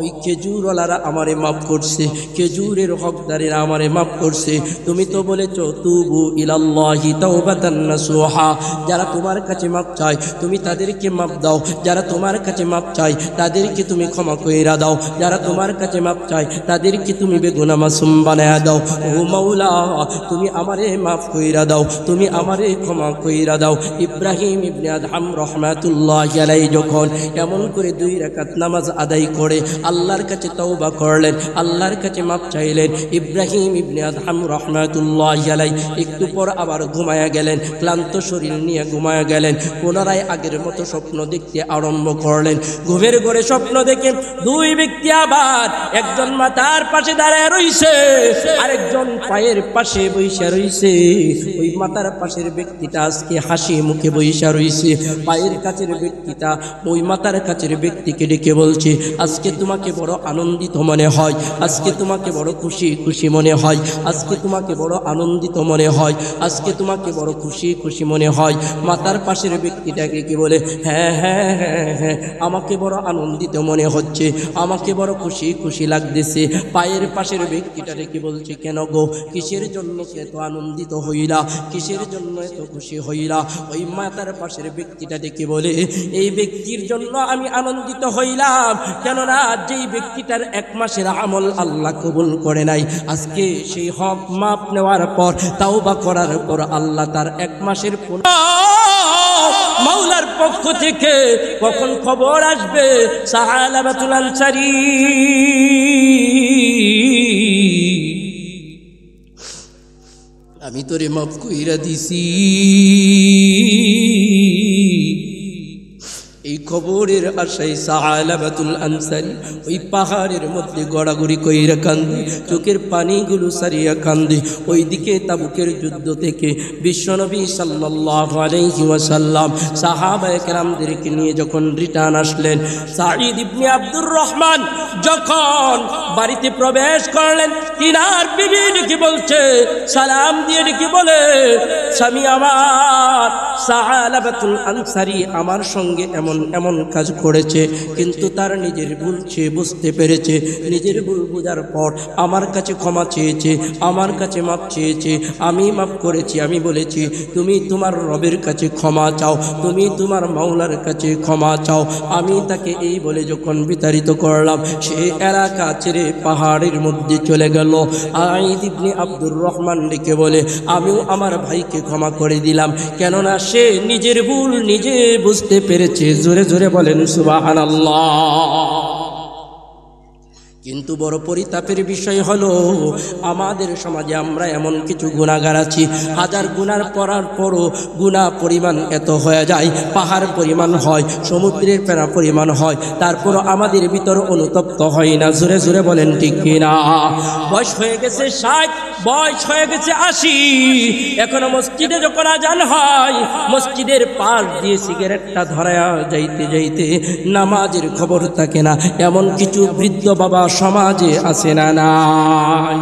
ওই খেজুরওয়ালারা আমারে মাফ করছে, খেজুরের হকদারেরা আমারে মাফ করছে। তুমি তো বলেছো তুবু ইলাল্লাহি তাওবাতান নাসুহা, যারা তোমার কাছে মাফ চায় তুমি তাদেরকে মাফ দাও, যারা তোমার কাছে মাফ চায় তাদেরকে তুমি ক্ষমা কইরা দাও, যারা তোমার কাছে মাফ চায় তাদেরকে তুমি বেগুনাহ মাসুম বানায়া দাও। ও মাওলা তুমি আমারে মাফ কইরা দাও, তুমি আমারে ক্ষমা কইরা দাও। ইব্রাহিম ইবনে আদহাম রাহমাতুল্লাহি আলাইহি যখন এমন করে 2 রাকাত নামাজ আদায় করে আল্লাহর কাছে তওবা করলেন, আল্লাহর কাছে মাফ চাইলেন, ইব্রাহিম ইবনে আদহাম রাহমাতুল্লাহি আলাইহি একটু পর আবার ঘুমায়া গেলেন, ক্লান্ত শরীর নিয়ে ঘুমায়া গেলেন। পুনরায় আগের মতো স্বপ্ন দেখতে আরম্ভ করলেন। ঘুমের ঘরে স্বপ্ন দেখে 2 ব্যক্তি আবার, একজন মাথার পাশে দাঁড়ায় রইছে, আরেকজন পায়ের পাশে বইসা রইছে। ওই মাথার পাশের ব্যক্তিটা আজকে হাসি মুখে বইসা রইছে, পায়ের কাছের ব্যক্তিটা ওই মাথার কাছের ব্যক্তিকে ডেকে বলছে, আজকে তোমাকে বড় আনন্দিত মনে হয়, আজকে তোমাকে বড় খুশি খুশি মনে হয়, আজকে তোমাকে বড় আনন্দিত মনে হয়, আজকে তোমাকে বড় খুশি খুশি মনে হয়। মাতার পাশের ব্যক্তিটাকে কি বলে, হ্যাঁ হ্যাঁ হ্যাঁ হ্যাঁ আমাকে বড় আনন্দিত মনে হচ্ছে, আমাকে বড় খুশি খুশি লাগতেছে। পায়ের পাশের ব্যক্তিটাকে কি বলছে, কেন গো, কিসের জন্য এত আনন্দিত হইলা, কিসের জন্য এত খুশি হইলা? ওই মাতার পাশের ব্যক্তিটা ডেকে বলে, এই ব্যক্তির জন্য আমি আনন্দিত হইলাম, কেননা যেই ব্যক্তিটার 1 মাসের আমল আল্লাহ কবুল করে নাই, আজকে সেই হক মাপ নেওয়ার পর তাওবা করার পর আল্লাহ তার 1 মাসের মাওলার পক্ষ থেকে কখন খবর আসবে, সাহালাবাতুল আনসারী আমি তোরে মাফ কইরা দিছি। এই খবরের আশায় সাহালাবাতুল আনসারী ওই পাহাড়ের মধ্যে গড়াগড়ি কইরা কান্দে, চোখের পানিগুলো সারিয়া কান্দে। ওইদিকে তাবুকের যুদ্ধ থেকে বিশ্বনবী সাল্লাল্লাহু আলাইহি ওয়াসাল্লাম সাহাবায়ে কেরামদেরকে নিয়ে যখন রিটার্ন আসলেন, সাঈদ ইবনে আব্দুর রহমান যখন বাড়িতে প্রবেশ করলেন, তিনার বিবি ডেকে বলছে, সালাম দিয়ে ডেকে বলে, স্বামী আমার সাহালাবাতুল আনসারী আমার সঙ্গে এমন কাজ করেছে, কিন্তু তার নিজের ভুল সে বুঝতে পেরেছে, নিজের ভুল বোঝার পর আমার কাছে ক্ষমা চেয়েছে, আমার কাছে মাপ চেয়েছে, আমি মাপ করেছি। আমি বলেছি তুমি তোমার রবের কাছে ক্ষমা চাও, তুমি তোমার মাওলার কাছে ক্ষমা চাও। আমি তাকে এই বলে যখন বিতাড়িত করলাম, সে এলাকা ছেড়ে পাহাড়ের মধ্যে চলে গেল। সাঈদ ইবনে আব্দুর রহমান ডেকে বলে, আমিও আমার ভাইকে ক্ষমা করে দিলাম, কেননা সে নিজের ভুল নিজে বুঝতে পেরেছে। জোরে জোরে বলেন সুবহানাল্লাহ। কিন্তু বড় পরিতাপের বিষয় হলো আমাদের সমাজে আমরা এমন কিছু গুনাহগার আছি, হাজার গুনার করার পরও গুনাহ পরিমাণ এত হয়ে যায়, পাহাড় পরিমাণ হয়, সমুদ্রের ফেনা পরিমাণ হয়, তারপরও আমাদের ভিতর অনুতপ্ত হয় না। জোরে জোরে বলেন ঠিক কিনা? বয়স হয়ে গেছে 60, বয়স হয়ে গেছে 80, এখনো মসজিদে যখন আজান হয় মসজিদের পাশ দিয়ে সিগারেটটা ধরায়া যাইতে যাইতে নামাজের খবর থাকে না, এমন কিছু বৃদ্ধ বাবা সমাজে আছে না নাই?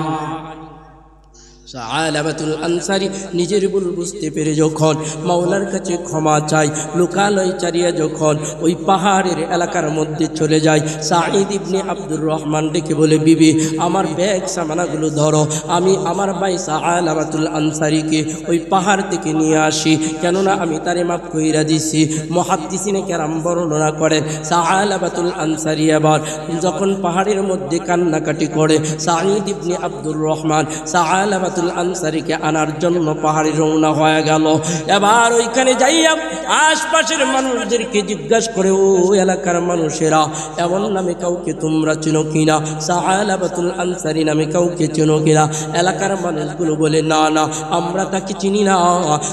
সাআলাবাতুল আনসারী নিজের ভুল বুঝতে পেরে যখন মাওলার কাছে ক্ষমা চাই, লোকালয় চারিয়া যখন ওই পাহাড়ের এলাকার মধ্যে চলে যায়, সাঈদ ইবনে আব্দুর রহমান ডেকে বলে, বিবি আমার ব্যাগ সামানাগুলো ধরো, আমি আমার ভাই সাআলাবাতুল আনসারীকে ওই পাহাড় থেকে নিয়ে আসি, কেননা আমি তারে মাফ কইরা দিছি। মুহাদ্দিসিনে কেরাম বর্ণনা করেন সাআলাবাতুল আনসারী আবার যখন পাহাড়ের মধ্যে কান্নাকাটি করে, সাঈদ ইবনে আব্দুর রহমান সাআলাবাতুল আনসারীকে আনার জন্য পাহাড়ে রওনা হয়ে গেল। এবার ওইখানে যাইয়া আশপাশের মানুষদেরকে জিজ্ঞাসা করে, ও এলাকার মানুষেরা এমন নামে কাউকে তোমরা চেনো কিনা, সাআলাবাতুল আনসারী নামে কাউকে চেনো কিনা? এলাকার মানুষগুলো বলে, না না আমরা তাকে চিনি না,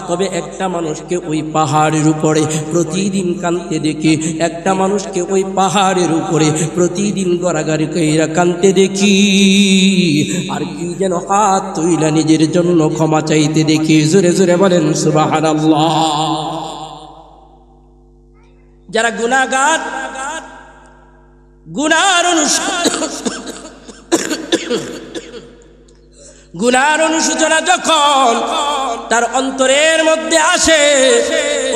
তবে একটা মানুষকে ওই পাহাড়ের উপরে প্রতিদিন কাঁদতে দেখি, একটা মানুষকে ওই পাহাড়ের উপরে প্রতিদিন গড়াগড়ি কইরা কাঁদতে দেখি, আর কি যেন হাত তুইলা নিজের জন্য ক্ষমা চাইতে দেখি। জোরে জোরে বলেন সুবহানাল্লাহ। যারা গুনাহগার, গুনার অনুশোচনা যখন তার অন্তরের মধ্যে আসে,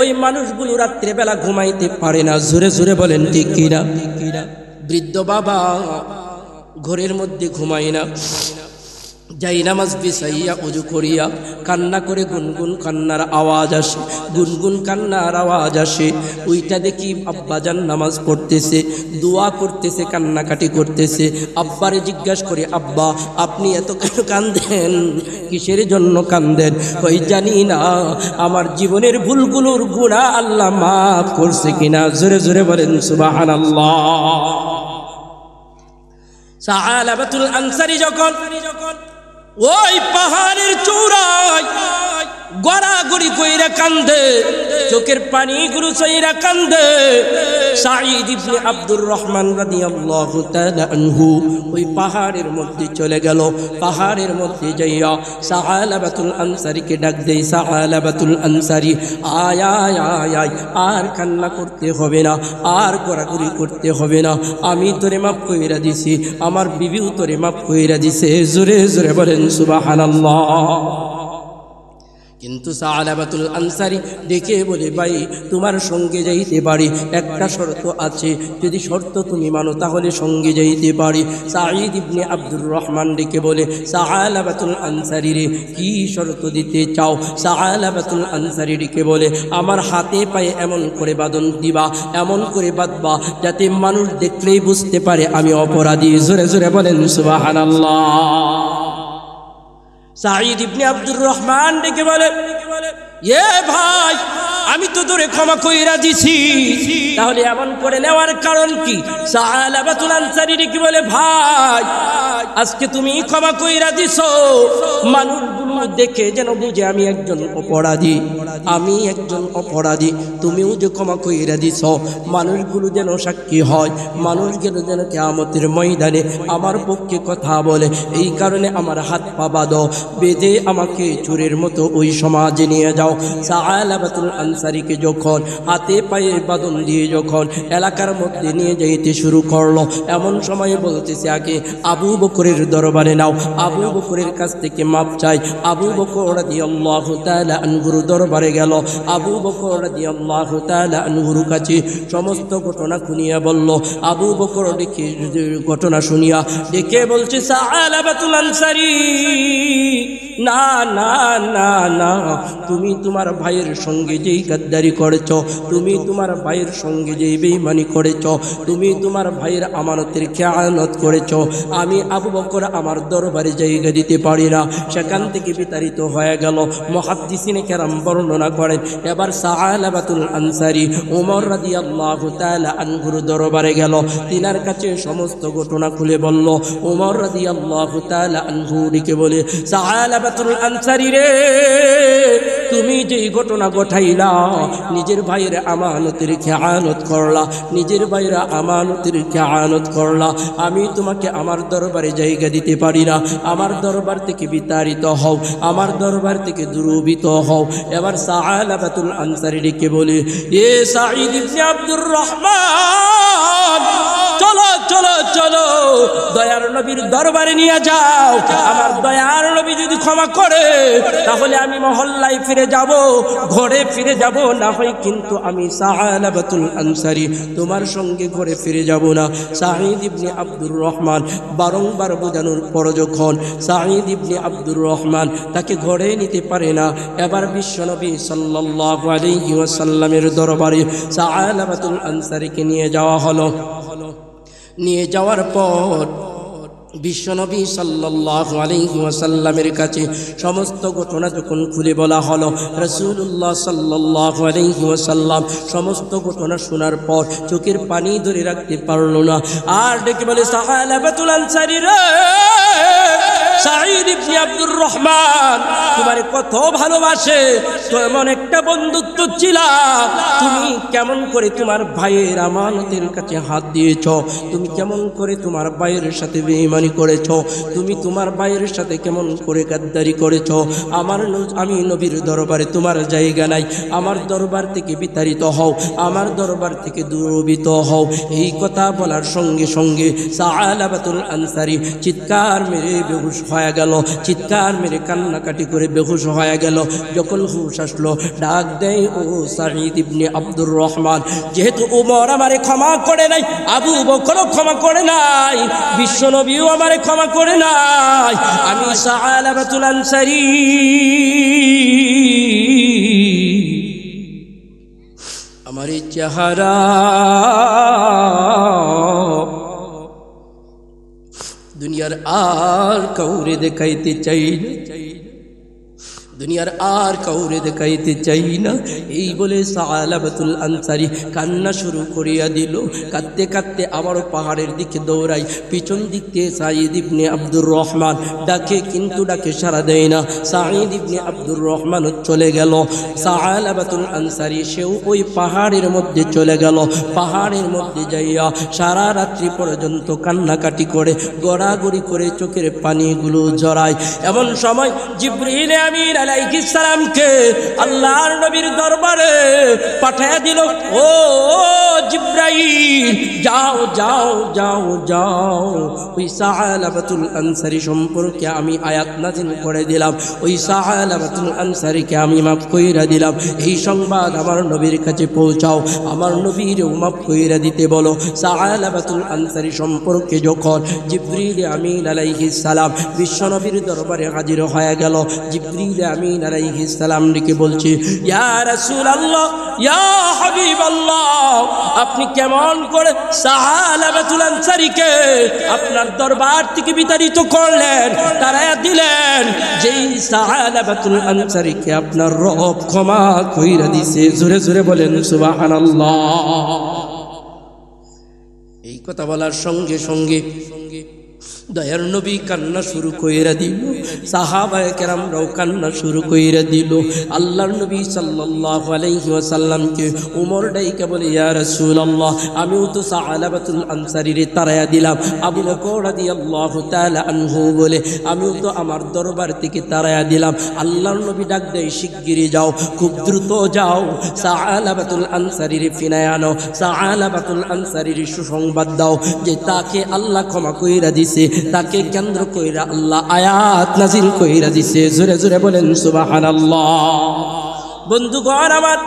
ওই মানুষগুলো রাত্রে বেলা ঘুমাইতে পারে না। জোরে জোরে বলেন ঠিক কিনা? বৃদ্ধ বাবা ঘরের মধ্যে ঘুমায় না, যাই নামাজ বিছাইয়া উজু করিয়া কান্না করে গুনগুন কান্নার আওয়াজ আসে, গুনগুন কান্নার আওয়াজ আসে। ওইটা দেখি আব্বাজান নামাজ পড়তেছে, দোয়া করতেছে, কান্নাকাটি করতেছে। আব্বারে জিজ্ঞাসা করে, আব্বা আপনি এত কান্দেন কিসের জন্য কান্দেন? ওই জানি না আমার জীবনের ভুলগুলোর গুনাহ আল্লাহ মাফ করছে কিনা। জোরে জোরে বলেন সুবহানাল্লাহ। সাআলাবাতুল আনসারী যখন ওই পাহাড়ের চূড়ায় গড়াগড়ি কইরা কান্দে, চোখের পানিগুলো চইরা কান্দে, সাঈদ ইবনে আব্দুর রহমান রাদিয়াল্লাহু তাআলা আনহু ওই পাহাড়ের মধ্যে চলে গেল। পাহাড়ের মধ্যে যাইয়া সাআলাবাতুল আনসারীকে ডাক দেয়, সাআলাবাতুল আনসারী আয় আয় আয় আয়, আর কান্না করতে হবে না, আর গড়াগড়ি করতে হবে না, আমি তোরে মাফ কইরা দিছি, আমার বিবিও তোরে মাফ কইরা দিছে। জোরে জোরে বলেন সুবহানাল্লাহ। কিন্তু সাআলাবাতুল আনসারী ডেকে বলে, ভাই তোমার সঙ্গে যাইতে পারি, একটা শর্ত আছে, যদি শর্ত তুমি মানো তাহলে সঙ্গে যাইতে পারি। সাঈদ ইবনে আব্দুর রহমান ডেকে বলে, সাআলাবাতুল আনসারী রে কি শর্ত দিতে চাও? সাআলাবাতুল আনসারী ডেকে বলে, আমার হাতে পায়ে এমন করে বাঁধন দিবা, এমন করে বাঁধবা যাতে মানুষ দেখলেই বুঝতে পারে আমি অপরাধী। জোরে জোরে বলেন সুবহানাল্লাহ। সাঈদ ইবনে আব্দুর রহমান ডেকে বলে, এ ভাই আমি তো তোরে ক্ষমা কইরা দিছি, তাহলে এমন করে নেওয়ার কারণ কি? সাআলাবাতুল আনসারী ডেকে বলে, ভাই আজকে তুমি ক্ষমা কইরা দিছো, মানুষগুলো দেখে যেন বুঝে আমি একজন অপরাধী, আমি একজন অপরাধী, তুমিও যে ক্ষমা কইরা দিছ, মানুষগুলো যেন সাক্ষী হয়, মানুষগুলো যেন কিয়ামতের ময়দানে আমার পক্ষে কথা বলে, এই কারণে আমার হাত পা বাঁধো, বেঁধে আমাকে চোরের মতো ওই সমাজে নিয়ে যাও। সাআলাবাতুল আনসারীকে যখন হাতে পায়ে বাঁধন দিয়ে যখন এলাকার মধ্যে নিয়ে যাইতে শুরু করলো, এমন সময় বলতেছে, আগে আবু বকরের দরবারে নাও, আবু বকরের কাছ থেকে মাপ চাই। আবু বকর রাদিয়াল্লাহু তাআলা আনহুর দরবারে গেল। আবু বকর রাদিয়াল্লাহু তাআলা আনহুর কাছে সমস্ত ঘটনা শুনিয়া বলল। আবু বকর দেখে ঘটনা শুনিয়া ডেকে বলছে, সাআলাবাতুল আনসারী না না না না, তুমি তোমার ভাইয়ের সঙ্গে যেই গাদ্দারি করেছ, তুমি তোমার ভাইয়ের সঙ্গে যেই বেঈমানি করেছ, তুমি তোমার ভাইয়ের আমানতের খেয়ানত করেছ, আমি আবু বকর আমার দরবারে জায়গা দিতে পারি না। সেখান থেকে বিতাড়িত হয়ে গেল। মুহাদ্দিসিনে কেরাম বর্ণনা করেন, এবার সাআলাবাতুল আনসারী ওমর রাদিয়াল্লাহু তাআলা আনহুর দরবারে গেল, তিনার কাছে সমস্ত ঘটনা খুলে বলল। ওমর রাদিয়াল্লাহু তাআলা আনহু ডেকে বলে, সাআলাবাতুল আনসারী রে, তুমি যেই ঘটনা ঘটাইলা, নিজের ভাইয়ের আমানতের খেয়ানত করলা, নিজের ভাইয়ের আমানতের খেয়ানত করলা, আমি তোমাকে আমার দরবারে জায়গা দিতে পারি না। আমার দরবার থেকে বিতাড়িত হও, আমার দরবার থেকে দুরূহীত হও। এবার সাআলাবাতুল আনসারী ডেকে বলে, এ সাঈদ ইবনে আব্দুর রহমান, চলো চলো চলো, দয়ার নবীর দরবারে নিয়ে যাও। আমার দয়ার নবী যদি ক্ষমা করে তাহলে আমি মহল্লায় ফিরে যাব, ঘরে ফিরে যাব, না হয় কিন্তু আমি সাআলাবাতুল আনসারী তোমার সঙ্গে ঘরে ফিরে যাব না। সাঈদ ইবনে আব্দুর রহমান বারংবার বোঝানোর পর যখন সাঈদ ইবনে আব্দুর রহমান তাকে ঘরে নিতে পারে না, এবার বিশ্বনবী সাল্লাল্লাহু আলাইহি ওয়াসাল্লামের দরবারে সাআলাবাতুল আনসারীকে নিয়ে যাওয়া হলো। নিয়ে যাওয়ার পর বিশ্বনবী সাল্লাল্লাহু আলাইহি ওয়াসাল্লামের কাছে সমস্ত ঘটনা যখন খুলে বলা হলো, রাসূলুল্লাহ সাল্লাল্লাহু আলাইহি ওয়াসাল্লাম সমস্ত ঘটনা শোনার পর চোখের পানি ধরে রাখতে পারল না, আর ডেকে বলে, সাআলাবাতুল আনসারী রে, সাঈদ ইবনে আব্দুর রহমান তোমারে কত ভালোবাসে, তেমন একটা বন্ধুত্ব ছিল, তুমি কেমন করে তোমার ভাইয়ের আমানতের কাছে হাত দিয়েছ, তুমি কেমন করে তোমার ভাইয়ের সাথে বেঈমানি করেছ, তুমি তোমার ভাইয়ের সাথে কেমন করে গাদ্দারি করেছ। আমি নবীর দরবারে তোমার জায়গা নাই, আমার দরবার থেকে বিতাড়িত হও, আমার দরবার থেকে দূরীভূত হও। এই কথা বলার সঙ্গে সঙ্গে সাআলাবাতুল আনসারী চিৎকার মেরে বেহুশ হয়ে গেল, চিৎকার মেরে কান্নাকাটি করে বেহুশ হয়ে গেল। যখন হুশ আসলো, ডাক দেয়, ও সাঈদ ইবনে আব্দুর রহমান, যেহেতু ওমর আমারে ক্ষমা করে নাই, আবু বকরও ক্ষমা করে নাই, বিশ্বনবীও আমারে ক্ষমা করে নাই, আমি সাআলাবাতুল আনসারী আমার এই চেহারা দুনিয়ার আর কাউরে দেখাইতে চাই না, দুনিয়ার আর কাউরে দেখাইতে চাই না। এই বলে সাআলাবাতুল আনসারী কান্না শুরু করিয়া দিল। কাঁদতে কাঁদতে আবারও পাহাড়ের দিকে দৌড়াই, পিছন দিক থেকে সাঈদ ইবনে আব্দুর রহমান ডাকে, কিন্তু ডাকে সাড়া দেয় না। সাঈদ ইবনে আব্দুর রহমান চলে গেল, সাআলাবাতুল আনসারী সেও ওই পাহাড়ের মধ্যে চলে গেল। পাহাড়ের মধ্যে যাইয়া সারা রাত্রি পর্যন্ত কান্নাকাটি করে, গড়াগড়ি করে চোখের পানিগুলো জড়ায়। এমন সময় জিবরিল আমিন আলাইহিস সালামকে আল্লাহর নবীর দরবারে পাঠিয়ে দিল, ও জিবরাইল, যাও যাও যাও যাও, ওই সাআলাবাতুল আনসারী সম্পর্কে আমি আয়াত নাযিল করে দিলাম, ওই সাআলাবাতুল আনসারীকে আমি মাফ কইরা দিলাম, এই সংবাদ আমার নবীর কাছে পৌঁছাও, আমার নবীরও মাফ কইরা দিতে বলো। সাআলাবাতুল আনসারী সম্পর্কে যখন জিবরিল আমিন আলাইহিস সালাম বিশ্বনবীর দরবারে হাজির হয়ে গেল, জিবরিল আমিন আলাইহিস সালাম ডেকে বলছে, ইয়া রাসূলুল্লাহ, ইয়া হাবিবাল্লাহ, আপনি কেমন করে সাআলাবাতুল আনসারীকে আপনার দরবার থেকে বিতাড়িত করলেন, তাড়াইয়া দিলেন, যেই সাআলাবাতুল আনসারীকে আপনার রব ক্ষমা কইরা দিছে। জোরে জোরে বলেন সুবহানাল্লাহ। এই কথা বলার সঙ্গে সঙ্গে দয়ার নবী কান্না শুরু কইরা দিল, সাহাবায়ে কেরামরাও কান্না শুরু কইরা দিল। আল্লাহর নবী সাল্লাল্লাহু আলাইহি ওয়াসাল্লামকে ওমর ডাইকা বলে, ইয়া রাসূলুল্লাহ, আমিও তো সাআলাবাতুল আনসারীরে তাড়াইয়া দিলাম। আবু বকর রাদিয়াল্লাহু তাআলা আনহু বলে, আমিও তো আমার দরবার থেকে তাড়াইয়া দিলাম। আল্লাহর নবী ডাক দেয়, শিগগিরই যাও, খুব দ্রুত যাও, সাআলাবাতুল আনসারীরে ফিরায় আনো, সাআলাবাতুল আনসারীর সুসংবাদ দাও যে তাকে আল্লাহ ক্ষমা কইরা দিছে, তাকে কেন্দ্র কইরা আল্লাহ আয়াত নাজিল কইরা দিছে। জোরে জোরে বলেন সুবহানাল্লাহ। বন্ধুগণ আমার,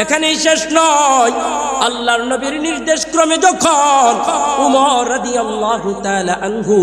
এখানেই শেষ নয়, আল্লাহর নবীর নির্দেশ ক্রমে যখন উমর রাদিয়াল্লাহু তাআলা আনহু,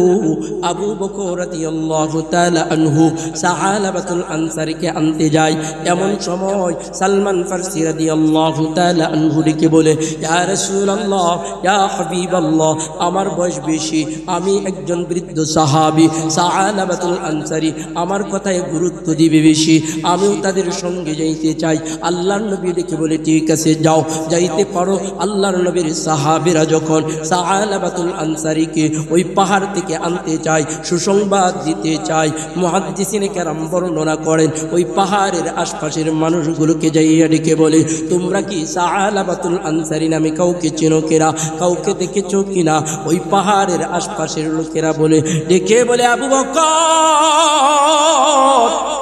আবু বকর রাদিয়াল্লাহু তাআলা আনহু সাহাবাতুল আনসারীকে আনতে যায়, এমন সময় সালমান ফারসি রাদিয়াল্লাহু তাআলা আনহু ডেকে বলে, ইয়া রাসূলুল্লাহ, ইয়া হাবিবাল্লাহ, আমার বয়স বেশি, আমি একজন বৃদ্ধ সাহাবী, সাহাবাতুল আনসারী আমার কথায় গুরুত্ব দিবে বেশি, আমিও তাদের সঙ্গে যাইতে চাই। আল্লাহর নবী ডেকে বলে, ঠিক আছে যাও, যাইতে পারো। আল্লাহর নবীর সাহাবীরা যখন সাহাবাতুল আনসারীকে ওই পাহাড় থেকে আনতে চায়, সুসংবাদ দিতে চায়, মুহাদ্দিসিনে কেরাম বর্ণনা করেন ওই পাহাড়ের আশপাশের মানুষগুলোকে যাইয়া ডেকে বলে, তোমরা কি সাহাবাতুল আনসারী নামে কাউকে চেনো কিনা, কাউকে দেখেছো কিনা? ওই পাহাড়ের আশপাশের লোকেরা বলে, ডেকে বলে, আবু বকর,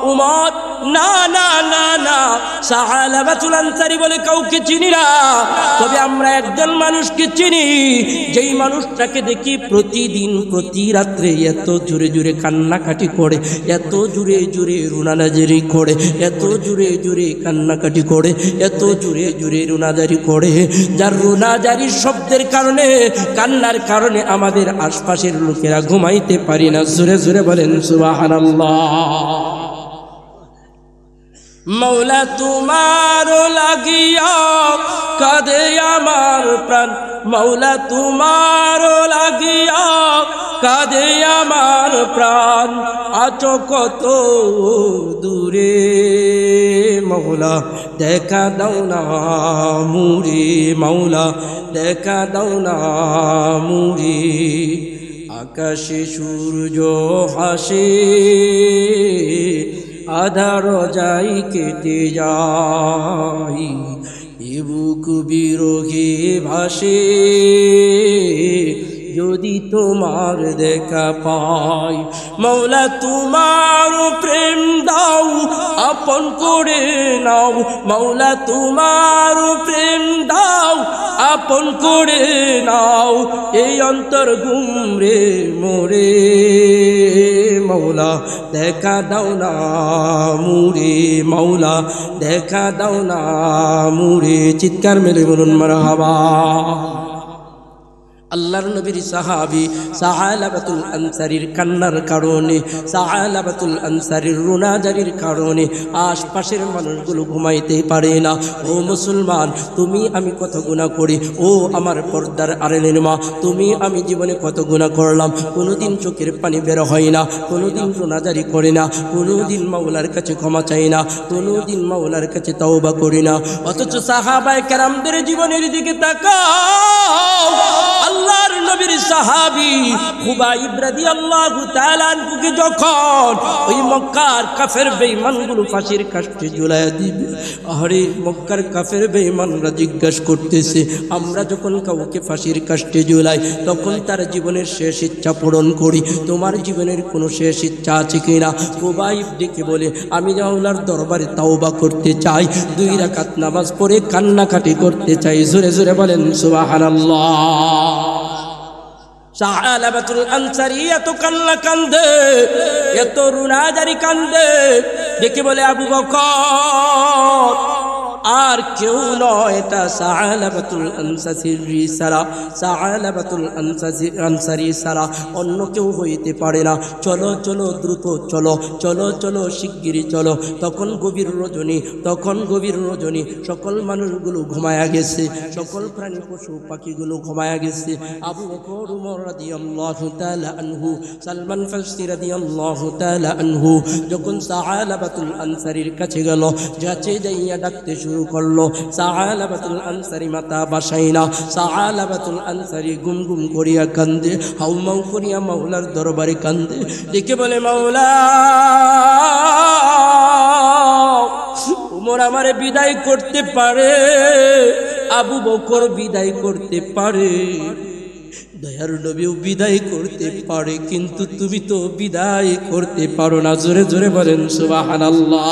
উমর, না না না না, সাহাবাতুল আনসারী বলে কাউকে চিনি না, তবে আমরা একজন মানুষকে চিনি, যেই মানুষটাকে দেখি প্রতিদিন প্রতি রাত্রে এত জোরে জোরে কান্নাকাটি করে, এত জোরে জোরে রুনাজারি করে, এত জোরে জোরে কান্নাকাটি করে, এত জোরে জোরে রুনাজারি করে, যার রুনাজারির শব্দের কারণে, কান্নার কারণে আমাদের আশপাশের লোকেরা ঘুমাইতে পারি না। জোরে জোরে বলেন সুবহানাল্লাহ। মৌলা তোমার লাগিয়া কাঁদে আমার প্রাণ, মৌলা তোমার লাগিয়া কাঁদে আমার প্রাণ, আছো কত দূরে, মৌলা দেখা দাও না মুরে, মৌলা দেখা দাও না মুরে। আকাশে সূর্য হাসে, আধার যাই কেটে যাই, এ বুক বিরহে ভাসে, যদি তোমার দেখা পাই। মৌলা তোমার প্রেম দাও, আপন করে নাও, মৌলা তোমার প্রেম দাও, আপন করে নাও, এই অন্তর গুমরে মোরে, মৌলা দেখা দাও না মুরে, মৌলা দেখা দাও না মুরে। চিৎকার মেলে বলুন মারহাবা। আল্লাহর নবীর সাহাবী সাহাবাতুল আনসারীর কান্নার কারণে, সাহাবাতুল আনসারীর রুনাজারির কারণে আশপাশের মানুষগুলো ঘুমাইতে পারে না। ও মুসলমান, তুমি আমি কত গুনাহ করি, ও আমার পর্দার আড়ালের মা, তুমি আমি জীবনে কত গুনাহ করলাম, কোনোদিন চোখের পানি বের হয় না, কোনোদিন রুনাজারি করে না, কোনোদিন মাওলার কাছে ক্ষমা চাই না, কোনোদিন মাওলার কাছে তওবা করি না। অথচ সাহাবায়ে কেরামদের জীবনের দিকে তাকাও, আল্লাহর নবীর সাহাবী খুবাইব রাদিয়াল্লাহু তাআলা আনহুকে যখন ওই মক্কার কাফের বেঈমানগুলো ফাঁসির কাস্টে ঝুলাইয়া দিবে, আরে মক্কার কাফের বেঈমানরা জিজ্ঞাসা করতেছে, আমরা যখন কাউকে ফাঁসির কাস্টে ঝুলাই তখন তার জীবনের শেষ ইচ্ছা পূরণ করি, তোমার জীবনের কোনো শেষ ইচ্ছা আছে কিনা? খুবাইব ডেকে বলে, আমি আল্লাহর দরবারে তাওবা করতে চাই, 2 রাকাত নামাজ পড়ে কান্নাকাটি করতে চাই। জোরে জোরে বলেন সুবহানাল্লাহ। সাহাবাতুল আনসারী এত কান্না কান্দে, এত রুনাজারি কান্দে, দেখে বলে, আবু বকর আর কেউ নয়, এটা সাহাবাতুল আনসারী সারা, সাহাবাতুল আনসারী সারা অন্য কেউ হইতে পারে না। চলো চলো দ্রুত চলো, চলো চলো শিগগিরই চলো। তখন গভীর রজনী, তখন গভীর রজনী, সকল মানুষগুলো ঘুমায়া গেছে, সকল প্রাণী পশু পাখিগুলো ঘুমায়া গেছে। আবু বকর, উমর রাদিয়াল্লাহু তাআলা আনহু, সালমান ফারসি রাদিয়াল্লাহু তাআলা আনহু যখন সাহাবাতুল আনসারীর কাছে গেল, যাচ্ছে যাইয়া ডাকতে শুরু করলো, সাহাবাতুল আনসারী মাথা বাসাই না, সাহাবাতুল আনসারী গুম গুম করিয়া কান্দে, হাউমাউ করিয়া মাওলার দরবারে কান্দে, দেখে বলে, মাওলা উমর আমারে বিদায় করতে পারে, আবু বকর বিদায় করতে পারে, দয়ার নবীও বিদায় করতে পারে, কিন্তু তুমি তো বিদায় করতে পারো না। জোরে জোরে বলেন সুবহানাল্লাহ।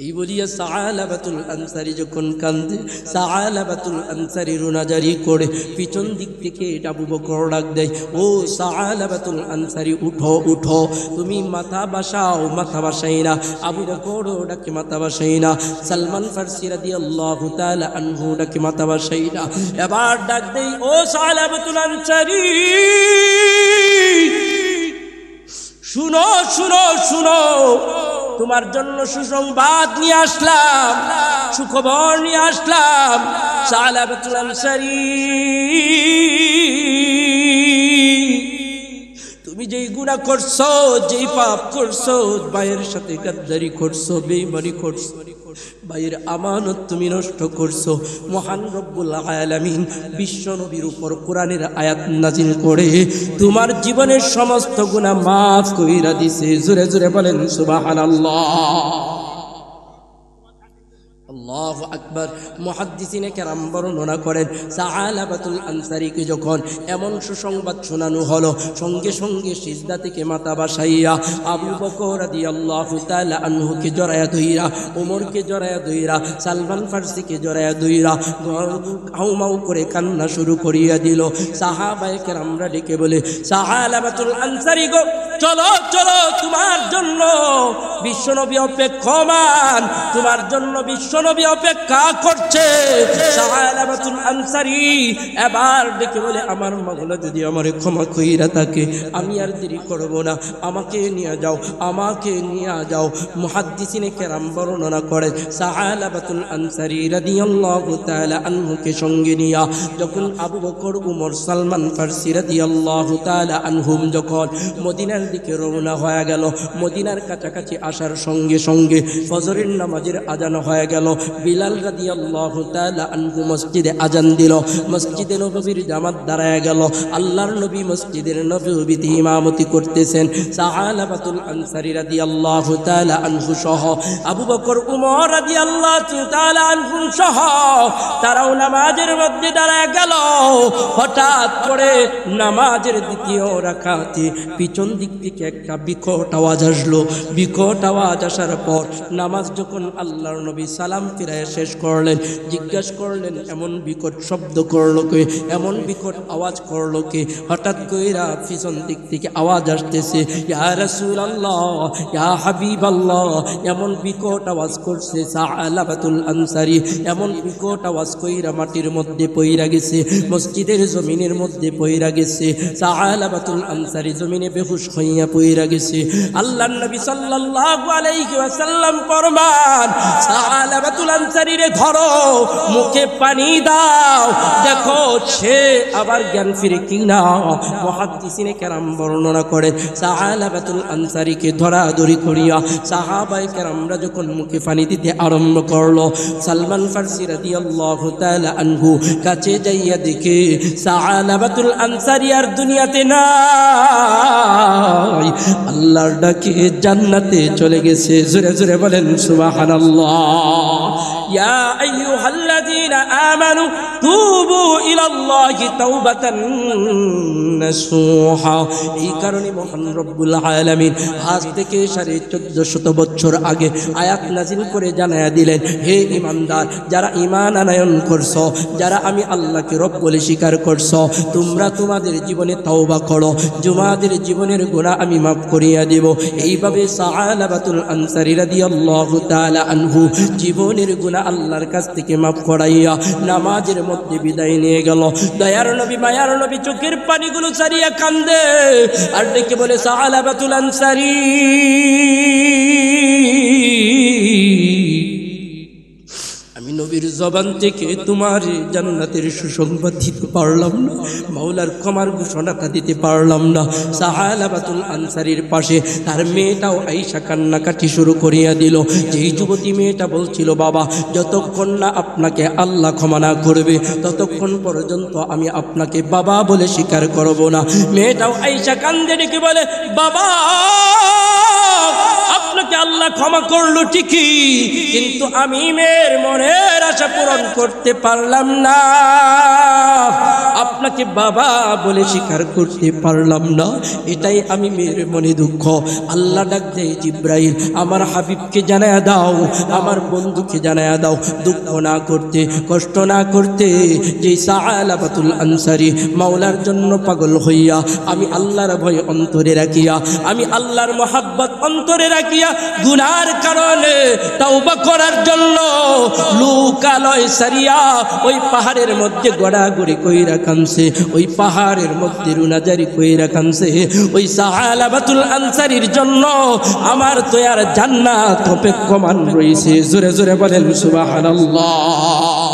এই বলিয়া সাআলাবাতুল আনসারী যখন কান্দে, সাআলাবাতুল আনসারী রুনাজারি করে পিছন দিক থেকে আবু বকর ডাক দেয়, ও সাআলাবাতুল আনসারী উঠো উঠো, তুমি মাথা বাসাও, মাথা বাসাই না। আবু বকর ডাকে মাথা বাসাই না, সালমান ফারসি রাদিয়াল্লাহু তাআলা আনহু ডাকে মাথা বাসাই না। এবার ডাক দেই, ও সাআলাবাতুল আনসারী শুনো শুনো শুনো, তোমার জন্য সুসংবাদ নিয়ে আসলাম, সুখবর নিয়ে আসলাম। সাআলাবাতুল আনসারী তুমি যেই গুনাহ করছো, যেই পাপ করছো, ভাইয়ের সাথে গাদ্দারি করছো, বেঈমানি করছো, ভাইয়ের আমানত তুমি নষ্ট করছো, মহান রব্বুল আলামিন বিশ্ব নবীর উপর কোরআনের আয়াত নাজিল করে তোমার জীবনের সমস্ত গুনাহ মাফ কইরা দিছে। জোরে জোরে বলেন সুবহানাল্লাহ। আল্লাহু আকবার। মুহাদ্দিসিনে কেরাম বর্ণনা করেন, সাআলাবাতুল আনসারীকে যখন এমন সুসংবাদ শোনানো হলো, সঙ্গে সঙ্গে সিজদা থেকে মাথা বাসাইয়া আবু বকর রাদিয়াল্লাহু তাআলা আনহুকে জড়ায়া ধইরা, ওমরকে জড়ায়া ধইরা, সালমান ফারসিকে জড়ায়া ধইরা হাউমাউ করে কান্না শুরু করিয়া দিল। সাহাবায়ে কেরামরা ডেকে বলে, সাআলাবাতুল আনসারী গো, চলো চলো, তোমার জন্য বিশ্বনবী অপেক্ষমান, তোমার জন্য বিশ্বনবী অপেক্ষা করছে। সাআলাবাতুল আনসারী এবার ডেকে বলে, আমার মাওলা যদি আমারে ক্ষমা কইরা থাকে, আমি আর দেরি করব না, আমাকে নিয়ে যাও, আমাকে নিয়ে যাও। মুহাদ্দিসিনে কেরাম বর্ণনা করেন, সাআলাবাতুল আনসারী রাদিয়াল্লাহু তাআলা আনহুকে সঙ্গে নিয়া যখন আবু বকর, উমর, সালমান ফারসি রাদিয়াল্লাহু তাআলা আনহুম যখন মদিনার দিকে রওনা হয়ে গেল, মদিনার কাছাকাছি আসার সঙ্গে সঙ্গে ফজরের নামাজের আজান হয়ে গেল। বিলাল রাদিয়াল্লাহু তাআলা আনহু মসজিদে আজান দিল, মসজিদে নববীর জামাত দাঁড়ায় গেল, আল্লাহর নবী মসজিদের নববীতে ইমামতি করতেছেন। সাআলাবাতুল আনসারী রাদিয়াল্লাহু তাআলা আনহু সহ আবু বকর, উমর রাদিয়াল্লাহু তাআলা আনহু সহ তারাও নামাজের মধ্যে দাঁড়ায় গেল। হঠাৎ করে নামাজের দ্বিতীয় রাকাতে পিছন দিক থেকে একটা বিকট আওয়াজ আসলো। বিকট আওয়াজ আসার পর নামাজ যখন আল্লাহর নবী সালাম ফিরায় শেষ করলেন, জিজ্ঞাসা করলেন, এমন বিকট শব্দ করলো কে, এমন বিকট আওয়াজ করলো কে? হঠাৎ কইরা পিছন দিক থেকে আওয়াজ আসতেছে, ইয়া রাসূলুল্লাহ, ইয়া হাবিবাল্লাহ। এমন বিকট আওয়াজ করছে সাআলাবাতুল আনসারী, এমন বিকট আওয়াজ কইরা মাটির মধ্যে পইরা গেছে, মসজিদের জমিনের মধ্যে পইরা গেছে। সাআলাবাতুল আনসারী জমিনে বেহুশ হইয়া পইরা গেছে। আল্লাহর নবী সাল্লাল্লাহু আলাইহি ওয়াসাল্লাম ফরমান, সাআলাবাতুল আনসারীরে ধরো, মুখে পানি দাও, দেখো সে আবার জ্ঞান ফিরে কিনা। মুহাদ্দিসিনে কেরাম বর্ণনা করেন, সাআলাবাতুল আনসারীকে ধরাধরি করিয়া সাহাবায়ে কেরামরা যখন মুখে পানি দিতে আরম্ভ করলো, সালমান ফারসি রাদিয়াল্লাহু তাআলা আনহু কাছে যাইয়া দেখে সাআলাবাতুল আনসারী আর দুনিয়াতে নাই, আল্লাহর ডাকে জান্নাতে চলে গেছে। জোরে জোরে বলেন সুবহানাল্লাহ। ইয়া আইয়ুহাল্লাযীনা আমানু তুবু ইলাল্লাহি তাওবাতান নাসুহা। এই কারণে মহান রব্বুল আলামিন আজ থেকে 1450 বছর আগে আয়াত নাজিল করে জানায়া দিলেন, হে ঈমানদার, যারা ঈমান আনয়ন করছো, যারা আমি আল্লাহকে রব বলে স্বীকার করছো, তোমরা তোমাদের জীবনে তওবা করো, তোমাদের জীবনের গুনাহ আমি মাফ করিয়া দেব। এইভাবে সাআলাবাতুল আনসারী রাদিয়াল্লাহু তাআলা আনহু জীবনের গুনাহ আল্লাহর কাছ থেকে মাফ করাইয়া নামাজের মধ্যে বিদায় নিয়ে গেল। দয়ার নবী, মায়ার নবী চোখের পানিগুলো ছাড়িয়া কান্দে আর ডেকে বলে, সাআলাবাতুল আনসারী, আমি নবীর জবান থেকে তোমার জান্নাতের সুসংবাদ দিতে পারলাম না, মাওলার ক্ষমার ঘোষণাটা দিতে পারলাম না। সাআলাবাতুল আনসারীর পাশে তার মেয়েটাও আইসা কান্নাকাটি শুরু করিয়া দিল। যেই যুবতী মেয়েটা বলছিল, বাবা, যতক্ষণ না আপনাকে আল্লাহ ক্ষমা না করবে ততক্ষণ পর্যন্ত আমি আপনাকে বাবা বলে স্বীকার করব না। মেয়েটাও আইসা কান্দে ডেকে বলে, বাবা, আপনাকে আল্লাহ ক্ষমা করলো ঠিকই, কিন্তু আমি মেয়ের মনের আশা পূরণ করতে পারলাম না, আপনাকে বাবা বলে স্বীকার করতে পারলাম না, এটাই আমি মেয়ের মনে দুঃখ। আল্লাহ ডাক দেয় জিব্রাইল, আমার হাবিবকে জানায়া দাও, আমার বন্ধুকে জানায়া দাও, দুঃখ না করতে, কষ্ট না করতে, যে সাআলাবাতুল আনসারী মাওলার জন্য পাগল হইয়া, আমি আল্লাহর ভয় অন্তরে রাখিয়া, আমি আল্লাহর মহাব্বত অন্তরে রাখিয়া, গুনার কারণে তওবা করার জন্য লোকালয় সারিয়া ওই পাহাড়ের মধ্যে গড়াগড়ি কইরা কানছে, ওই পাহাড়ের মধ্যে রুনাজারি কইরা কানছে, ওই সাআলাবাতুল আনসারীর জন্য আমার তো আর জান্নাত অপেক্ষমান রয়েছে। জোরে জোরে বলেন সুবহানাল্লাহ।